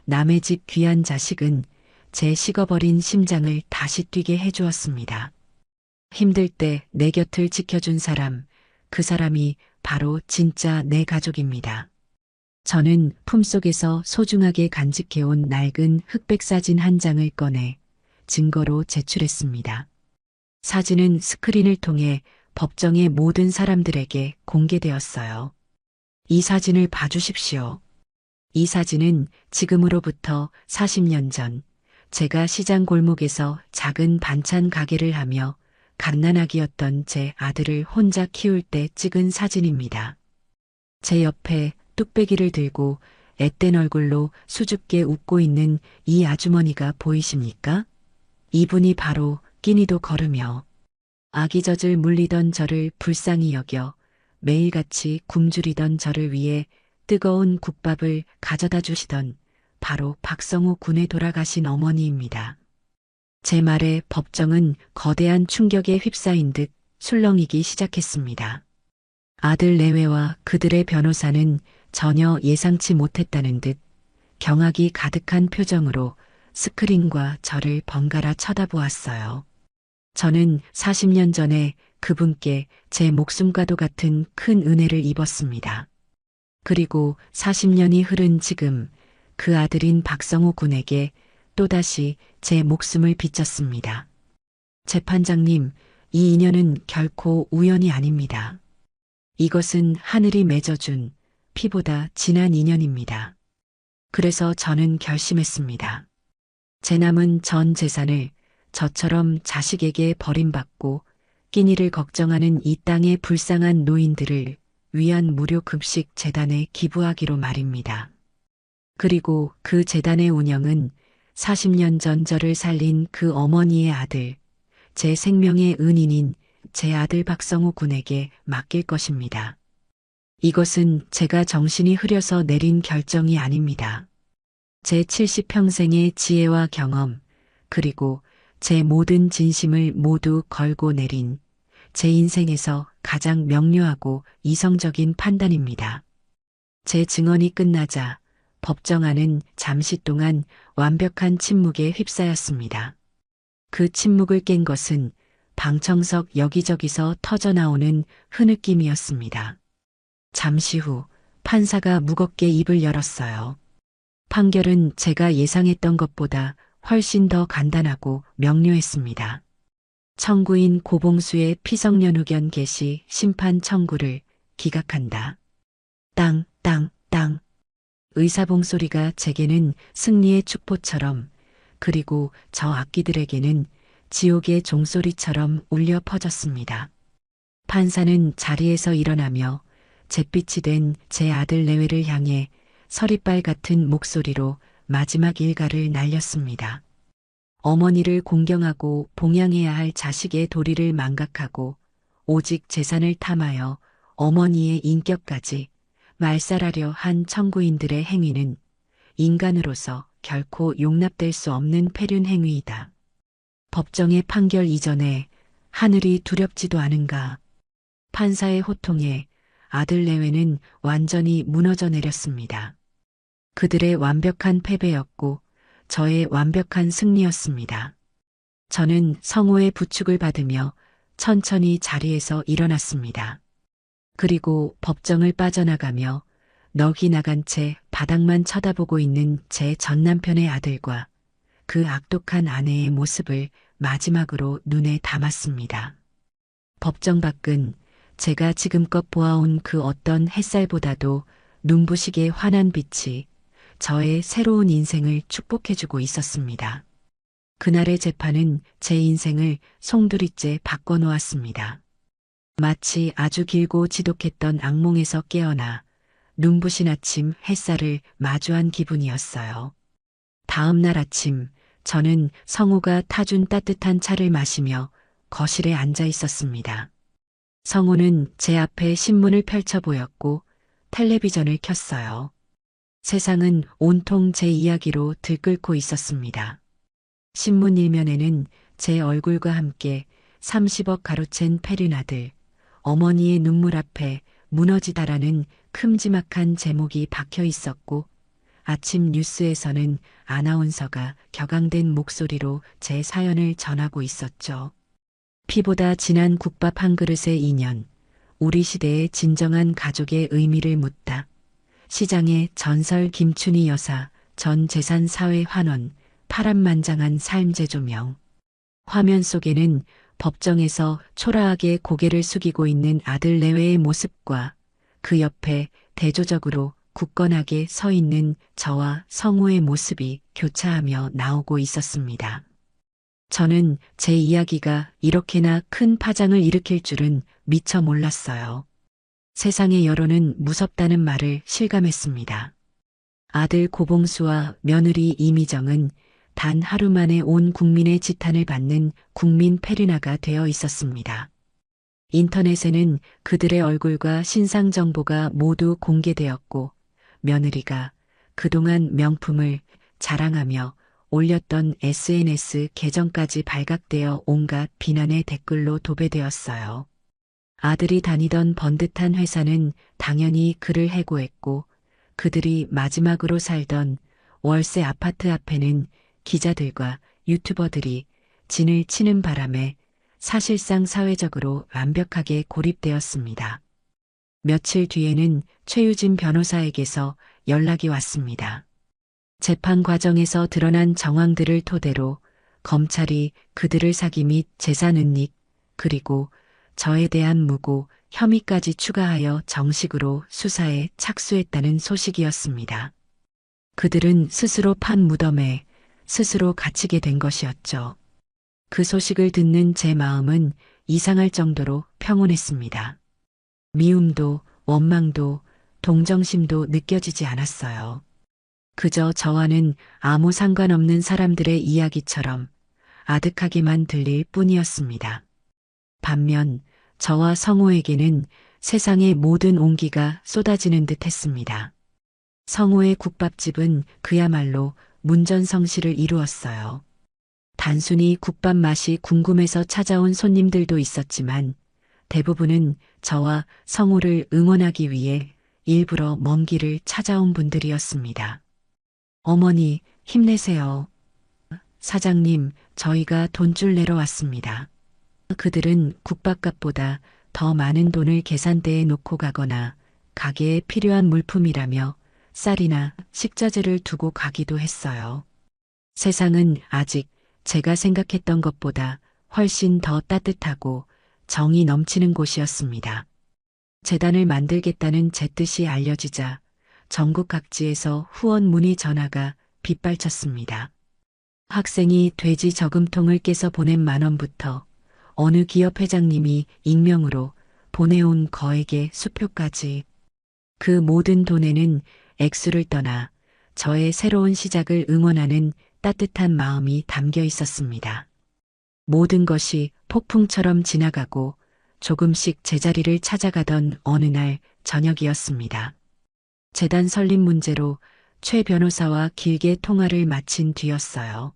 남의 집 귀한 자식은 제 식어버린 심장을 다시 뛰게 해주었습니다. 힘들 때 내 곁을 지켜준 사람, 그 사람이 바로 진짜 내 가족입니다. 저는 품속에서 소중하게 간직해온 낡은 흑백 사진 한 장을 꺼내 증거로 제출했습니다. 사진은 스크린을 통해 법정의 모든 사람들에게 공개되었어요. 이 사진을 봐주십시오. 이 사진은 지금으로부터 40년 전 제가 시장 골목에서 작은 반찬 가게를 하며 갓난아기였던 제 아들을 혼자 키울 때 찍은 사진입니다. 제 옆에 뚝배기를 들고 앳된 얼굴로 수줍게 웃고 있는 이 아주머니가 보이십니까? 이분이 바로 끼니도 걸으며 아기젖을 물리던 저를 불쌍히 여겨 매일같이 굶주리던 저를 위해 뜨거운 국밥을 가져다 주시던 바로 박성우 군에 돌아가신 어머니입니다. 제 말에 법정은 거대한 충격에 휩싸인 듯 술렁이기 시작했습니다. 아들 내외와 그들의 변호사는 전혀 예상치 못했다는 듯 경악이 가득한 표정으로 스크린과 저를 번갈아 쳐다보았어요. 저는 40년 전에 그분께 제 목숨과도 같은 큰 은혜를 입었습니다. 그리고 40년이 흐른 지금 그 아들인 박성우 군에게 또다시 제 목숨을 비쳤습니다. 재판장님, 이 인연은 결코 우연이 아닙니다. 이것은 하늘이 맺어준 피보다 진한 인연입니다. 그래서 저는 결심했습니다. 제 남은 전 재산을 저처럼 자식에게 버림받고 끼니를 걱정하는 이 땅의 불쌍한 노인들을 위한 무료 급식 재단에 기부하기로 말입니다. 그리고 그 재단의 운영은 40년 전 저를 살린 그 어머니의 아들, 제 생명의 은인인 제 아들 박성우 군에게 맡길 것입니다. 이것은 제가 정신이 흐려서 내린 결정이 아닙니다. 제 70평생의 지혜와 경험, 그리고 제 모든 진심을 모두 걸고 내린 제 인생에서 가장 명료하고 이성적인 판단입니다. 제 증언이 끝나자 법정 안은 잠시 동안 완벽한 침묵에 휩싸였습니다. 그 침묵을 깬 것은 방청석 여기저기서 터져나오는 흐느낌이었습니다. 잠시 후 판사가 무겁게 입을 열었어요. 판결은 제가 예상했던 것보다 훨씬 더 간단하고 명료했습니다. 청구인 고봉수의 피성년 의견 개시 심판 청구를 기각한다. 땅, 땅, 땅. 의사봉 소리가 제게는 승리의 축포처럼, 그리고 저 악기들에게는 지옥의 종소리처럼 울려 퍼졌습니다. 판사는 자리에서 일어나며 잿빛이 된 제 아들 내외를 향해 서리빨 같은 목소리로 마지막 일가를 날렸습니다. 어머니를 공경하고 봉양해야 할 자식의 도리를 망각하고 오직 재산을 탐하여 어머니의 인격까지 말살하려 한 청구인들의 행위는 인간으로서 결코 용납될 수 없는 폐륜 행위이다. 법정의 판결 이전에 하늘이 두렵지도 않은가. 판사의 호통에 아들 내외는 완전히 무너져 내렸습니다. 그들의 완벽한 패배였고 저의 완벽한 승리였습니다. 저는 성호의 부축을 받으며 천천히 자리에서 일어났습니다. 그리고 법정을 빠져나가며 넋이 나간 채 바닥만 쳐다보고 있는 제 전남편의 아들과 그 악독한 아내의 모습을 마지막으로 눈에 담았습니다. 법정 밖은 제가 지금껏 보아온 그 어떤 햇살보다도 눈부시게 환한 빛이 저의 새로운 인생을 축복해주고 있었습니다. 그날의 재판은 제 인생을 송두리째 바꿔놓았습니다. 마치 아주 길고 지독했던 악몽에서 깨어나 눈부신 아침 햇살을 마주한 기분이었어요. 다음 날 아침 저는 성우가 타준 따뜻한 차를 마시며 거실에 앉아 있었습니다. 성우는 제 앞에 신문을 펼쳐 보였고 텔레비전을 켰어요. 세상은 온통 제 이야기로 들끓고 있었습니다. 신문 일면에는 제 얼굴과 함께 30억 가로챈 페르나들, 어머니의 눈물 앞에 무너지다라는 큼지막한 제목이 박혀 있었고, 아침 뉴스에서는 아나운서가 격앙된 목소리로 제 사연을 전하고 있었죠. 피보다 진한 국밥 한 그릇의 인연, 우리 시대의 진정한 가족의 의미를 묻다. 시장의 전설 김춘희 여사, 전 재산 사회 환원, 파란만장한 삶 재조명. 화면 속에는 법정에서 초라하게 고개를 숙이고 있는 아들 내외의 모습과 그 옆에 대조적으로 굳건하게 서 있는 저와 성우의 모습이 교차하며 나오고 있었습니다. 저는 제 이야기가 이렇게나 큰 파장을 일으킬 줄은 미처 몰랐어요. 세상의 여론은 무섭다는 말을 실감했습니다. 아들 고봉수와 며느리 이미정은 단 하루 만에 온 국민의 지탄을 받는 국민 페르나가 되어 있었습니다. 인터넷에는 그들의 얼굴과 신상 정보가 모두 공개되었고, 며느리가 그동안 명품을 자랑하며 올렸던 SNS 계정까지 발각되어 온갖 비난의 댓글로 도배되었어요. 아들이 다니던 번듯한 회사는 당연히 그를 해고했고, 그들이 마지막으로 살던 월세 아파트 앞에는 기자들과 유튜버들이 진을 치는 바람에 사실상 사회적으로 완벽하게 고립되었습니다. 며칠 뒤에는 최유진 변호사에게서 연락이 왔습니다. 재판 과정에서 드러난 정황들을 토대로 검찰이 그들을 사기 및 재산 은닉, 그리고 저에 대한 무고, 혐의까지 추가하여 정식으로 수사에 착수했다는 소식이었습니다. 그들은 스스로 판 무덤에 스스로 갇히게 된 것이었죠. 그 소식을 듣는 제 마음은 이상할 정도로 평온했습니다. 미움도 원망도 동정심도 느껴지지 않았어요. 그저 저와는 아무 상관없는 사람들의 이야기처럼 아득하게만 들릴 뿐이었습니다. 반면 저와 성우에게는 세상의 모든 온기가 쏟아지는 듯 했습니다. 성우의 국밥집은 그야말로 문전성시를 이루었어요. 단순히 국밥 맛이 궁금해서 찾아온 손님들도 있었지만 대부분은 저와 성우를 응원하기 위해 일부러 먼 길을 찾아온 분들이었습니다. 어머니, 힘내세요. 사장님, 저희가 돈줄 내러 왔습니다. 그들은 국밥값보다 더 많은 돈을 계산대에 놓고 가거나 가게에 필요한 물품이라며 쌀이나 식자재를 두고 가기도 했어요. 세상은 아직 제가 생각했던 것보다 훨씬 더 따뜻하고 정이 넘치는 곳이었습니다. 재단을 만들겠다는 제 뜻이 알려지자 전국 각지에서 후원 문의 전화가 빗발쳤습니다. 학생이 돼지 저금통을 깨서 보낸 10,000원부터 어느 기업 회장님이 익명으로 보내온 거액의 수표까지, 그 모든 돈에는 액수를 떠나 저의 새로운 시작을 응원하는 따뜻한 마음이 담겨 있었습니다. 모든 것이 폭풍처럼 지나가고 조금씩 제자리를 찾아가던 어느 날 저녁이었습니다. 재단 설립 문제로 최 변호사와 길게 통화를 마친 뒤였어요.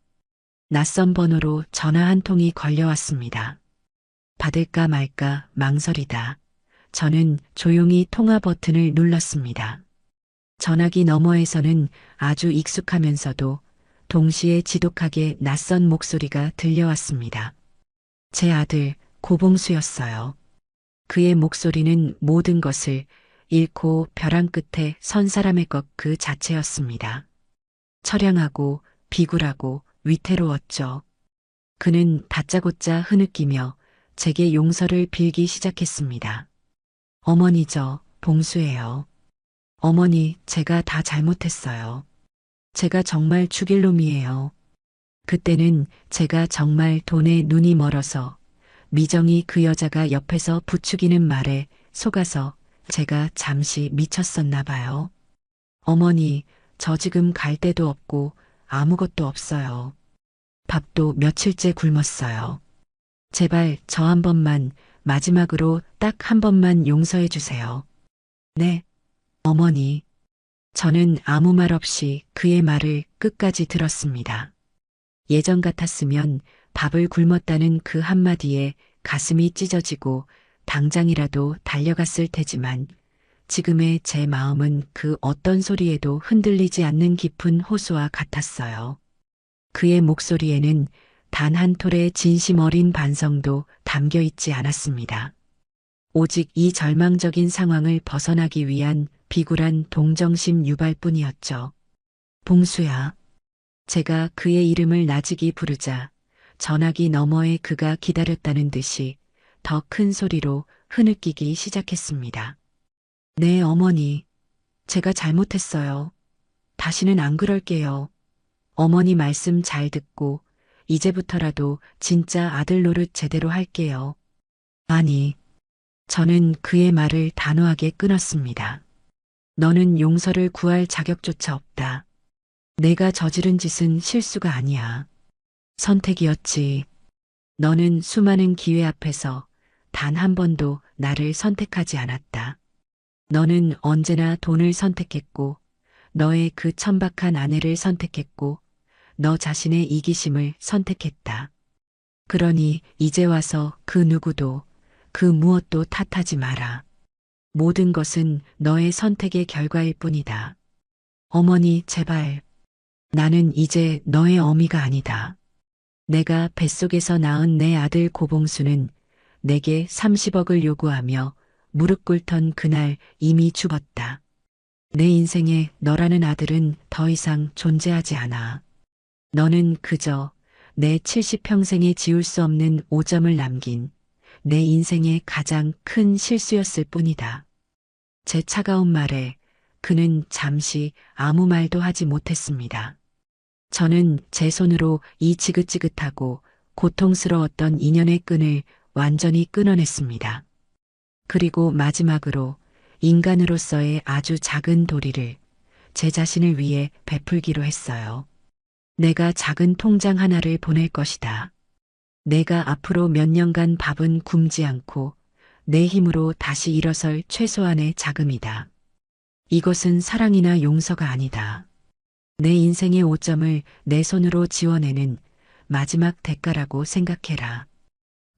낯선 번호로 전화 한 통이 걸려왔습니다. 받을까 말까 망설이다. 저는 조용히 통화 버튼을 눌렀습니다. 전화기 너머에서는 아주 익숙하면서도 동시에 지독하게 낯선 목소리가 들려왔습니다. 제 아들 고봉수였어요. 그의 목소리는 모든 것을 잃고 벼랑 끝에 선 사람의 것 그 자체였습니다. 처량하고 비굴하고 위태로웠죠. 그는 다짜고짜 흐느끼며 제게 용서를 빌기 시작했습니다. 어머니, 저 봉수예요. 어머니, 제가 다 잘못했어요. 제가 정말 죽일 놈이에요. 그때는 제가 정말 돈에 눈이 멀어서 미정이 그 여자가 옆에서 부추기는 말에 속아서 제가 잠시 미쳤었나 봐요. 어머니, 저 지금 갈 데도 없고 아무것도 없어요. 밥도 며칠째 굶었어요. 제발 저 한 번만, 마지막으로 딱 한 번만 용서해 주세요. 네, 어머니. 저는 아무 말 없이 그의 말을 끝까지 들었습니다. 예전 같았으면 밥을 굶었다는 그 한마디에 가슴이 찢어지고 당장이라도 달려갔을 테지만 지금의 제 마음은 그 어떤 소리에도 흔들리지 않는 깊은 호수와 같았어요. 그의 목소리에는 단 한 톨의 진심 어린 반성도 담겨 있지 않았습니다. 오직 이 절망적인 상황을 벗어나기 위한 비굴한 동정심 유발뿐이었죠. 봉수야. 제가 그의 이름을 나직이 부르자 전화기 너머에 그가 기다렸다는 듯이 더 큰 소리로 흐느끼기 시작했습니다. 네, 어머니. 제가 잘못했어요. 다시는 안 그럴게요. 어머니 말씀 잘 듣고 이제부터라도 진짜 아들 노릇 제대로 할게요. 아니, 저는 그의 말을 단호하게 끊었습니다. 너는 용서를 구할 자격조차 없다. 내가 저지른 짓은 실수가 아니야. 선택이었지. 너는 수많은 기회 앞에서 단 한 번도 나를 선택하지 않았다. 너는 언제나 돈을 선택했고, 너의 그 천박한 아내를 선택했고, 너 자신의 이기심을 선택했다. 그러니 이제 와서 그 누구도, 그 무엇도 탓하지 마라. 모든 것은 너의 선택의 결과일 뿐이다. 어머니, 제발. 나는 이제 너의 어미가 아니다. 내가 뱃속에서 낳은 내 아들 고봉수는 내게 30억을 요구하며 무릎 꿇던 그날 이미 죽었다. 내 인생에 너라는 아들은 더 이상 존재하지 않아. 너는 그저 내 70평생에 지울 수 없는 오점을 남긴 내 인생의 가장 큰 실수였을 뿐이다. 제 차가운 말에 그는 잠시 아무 말도 하지 못했습니다. 저는 제 손으로 이 지긋지긋하고 고통스러웠던 인연의 끈을 완전히 끊어냈습니다. 그리고 마지막으로 인간으로서의 아주 작은 도리를 제 자신을 위해 베풀기로 했어요. 내가 작은 통장 하나를 보낼 것이다. 내가 앞으로 몇 년간 밥은 굶지 않고 내 힘으로 다시 일어설 최소한의 자금이다. 이것은 사랑이나 용서가 아니다. 내 인생의 오점을 내 손으로 지워내는 마지막 대가라고 생각해라.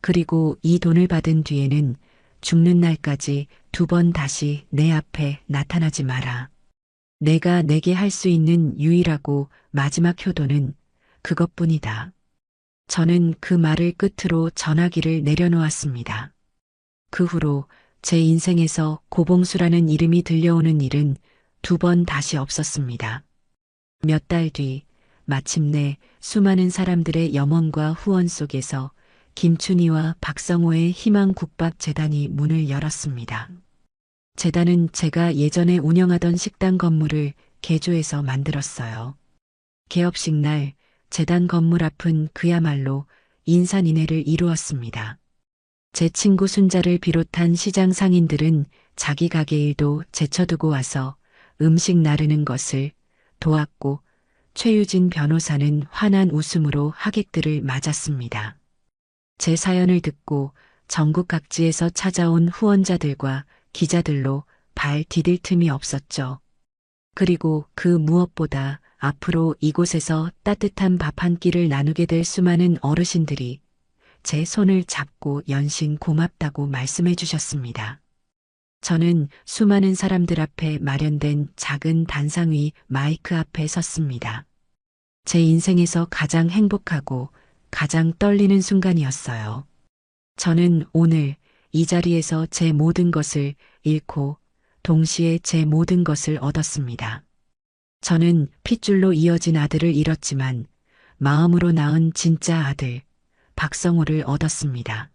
그리고 이 돈을 받은 뒤에는 죽는 날까지 2번 다시 내 앞에 나타나지 마라. 내가 내게 할 수 있는 유일하고 마지막 효도는 그것뿐이다. 저는 그 말을 끝으로 전화기를 내려놓았습니다. 그 후로 제 인생에서 고봉수라는 이름이 들려오는 일은 2번 다시 없었습니다. 몇 달 뒤 마침내 수많은 사람들의 염원과 후원 속에서 김춘희와 박성호의 희망국밥재단이 문을 열었습니다. 재단은 제가 예전에 운영하던 식당 건물을 개조해서 만들었어요. 개업식 날 재단 건물 앞은 그야말로 인산인해를 이루었습니다. 제 친구 순자를 비롯한 시장 상인들은 자기 가게 일도 제쳐두고 와서 음식 나르는 것을 도왔고 최유진 변호사는 환한 웃음으로 하객들을 맞았습니다. 제 사연을 듣고 전국 각지에서 찾아온 후원자들과 기자들로 발 디딜 틈이 없었죠. 그리고 그 무엇보다 앞으로 이곳에서 따뜻한 밥 한 끼를 나누게 될 수많은 어르신들이 제 손을 잡고 연신 고맙다고 말씀해 주셨습니다. 저는 수많은 사람들 앞에 마련된 작은 단상 위 마이크 앞에 섰습니다. 제 인생에서 가장 행복하고 가장 떨리는 순간이었어요. 저는 오늘 이 자리에서 제 모든 것을 잃고 동시에 제 모든 것을 얻었습니다. 저는 핏줄로 이어진 아들을 잃었지만 마음으로 낳은 진짜 아들, 박성호를 얻었습니다.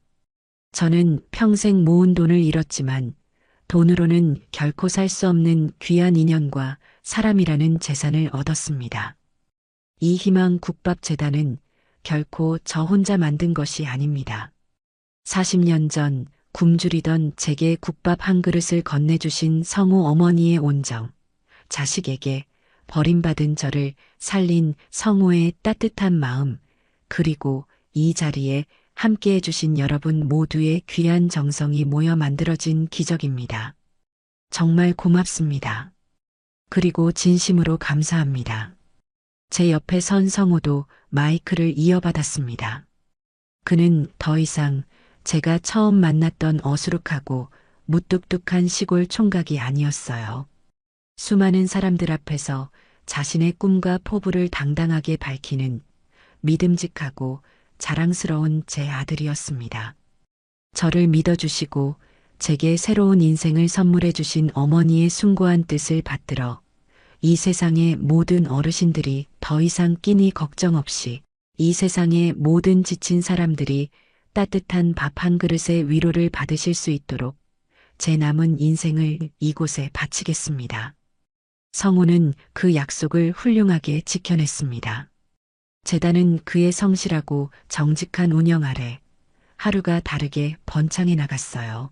저는 평생 모은 돈을 잃었지만 돈으로는 결코 살 수 없는 귀한 인연과 사람이라는 재산을 얻었습니다. 이 희망국밥재단은 결코 저 혼자 만든 것이 아닙니다. 40년 전 굶주리던 제게 국밥 한 그릇을 건네주신 성우 어머니의 온정, 자식에게 버림받은 저를 살린 성우의 따뜻한 마음, 그리고 이 자리에 함께 해주신 여러분 모두의 귀한 정성이 모여 만들어진 기적입니다. 정말 고맙습니다. 그리고 진심으로 감사합니다. 제 옆에 선 성우도 마이크를 이어받았습니다. 그는 더 이상 제가 처음 만났던 어수룩하고 무뚝뚝한 시골 총각이 아니었어요. 수많은 사람들 앞에서 자신의 꿈과 포부를 당당하게 밝히는 믿음직하고 자랑스러운 제 아들이었습니다. 저를 믿어주시고 제게 새로운 인생을 선물해 주신 어머니의 숭고한 뜻을 받들어 이 세상의 모든 어르신들이 더 이상 끼니 걱정 없이 이 세상의 모든 지친 사람들이 따뜻한 밥 한 그릇의 위로를 받으실 수 있도록 제 남은 인생을 이곳에 바치겠습니다. 성우는 그 약속을 훌륭하게 지켜냈습니다. 재단은 그의 성실하고 정직한 운영 아래 하루가 다르게 번창해 나갔어요.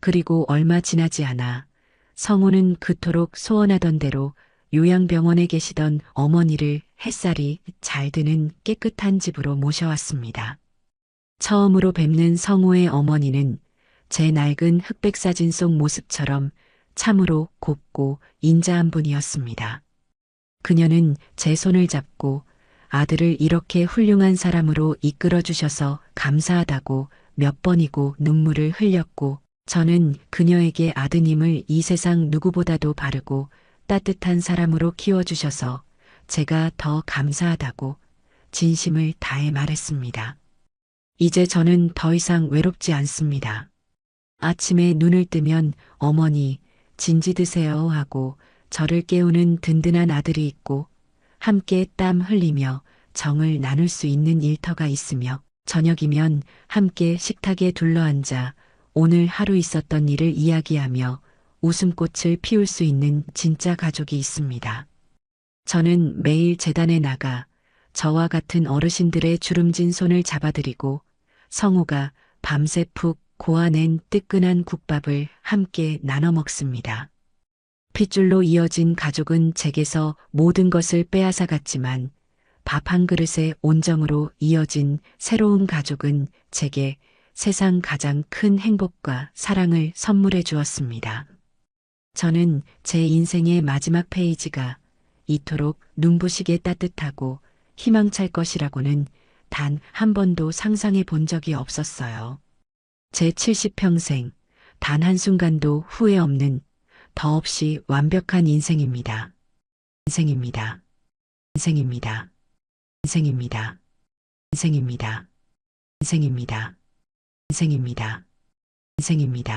그리고 얼마 지나지 않아 성우는 그토록 소원하던 대로 요양병원에 계시던 어머니를 햇살이 잘 드는 깨끗한 집으로 모셔왔습니다. 처음으로 뵙는 성우의 어머니는 제 낡은 흑백 사진 속 모습처럼 참으로 곱고 인자한 분이었습니다. 그녀는 제 손을 잡고 아들을 이렇게 훌륭한 사람으로 이끌어 주셔서 감사하다고 몇 번이고 눈물을 흘렸고 저는 그녀에게 아드님을 이 세상 누구보다도 바르고 따뜻한 사람으로 키워주셔서 제가 더 감사하다고 진심을 다해 말했습니다. 이제 저는 더 이상 외롭지 않습니다. 아침에 눈을 뜨면 어머니, 진지 드세요 하고 저를 깨우는 든든한 아들이 있고 함께 땀 흘리며 정을 나눌 수 있는 일터가 있으며 저녁이면 함께 식탁에 둘러앉아 오늘 하루 있었던 일을 이야기하며 웃음꽃을 피울 수 있는 진짜 가족이 있습니다. 저는 매일 재단에 나가 저와 같은 어르신들의 주름진 손을 잡아드리고 성우가 밤새 푹 고아낸 뜨끈한 국밥을 함께 나눠 먹습니다. 핏줄로 이어진 가족은 제게서 모든 것을 빼앗아 갔지만 밥 한 그릇의 온정으로 이어진 새로운 가족은 제게 세상 가장 큰 행복과 사랑을 선물해 주었습니다. 저는 제 인생의 마지막 페이지가 이토록 눈부시게 따뜻하고 희망찰 것이라고는 단 한 번도 상상해 본 적이 없었어요. 제 70평생 단 한순간도 후회 없는 더없이 완벽한 인생입니다. 인생입니다. 인생입니다. 인생입니다. 인생입니다. 인생입니다. 인생입니다. 인생입니다.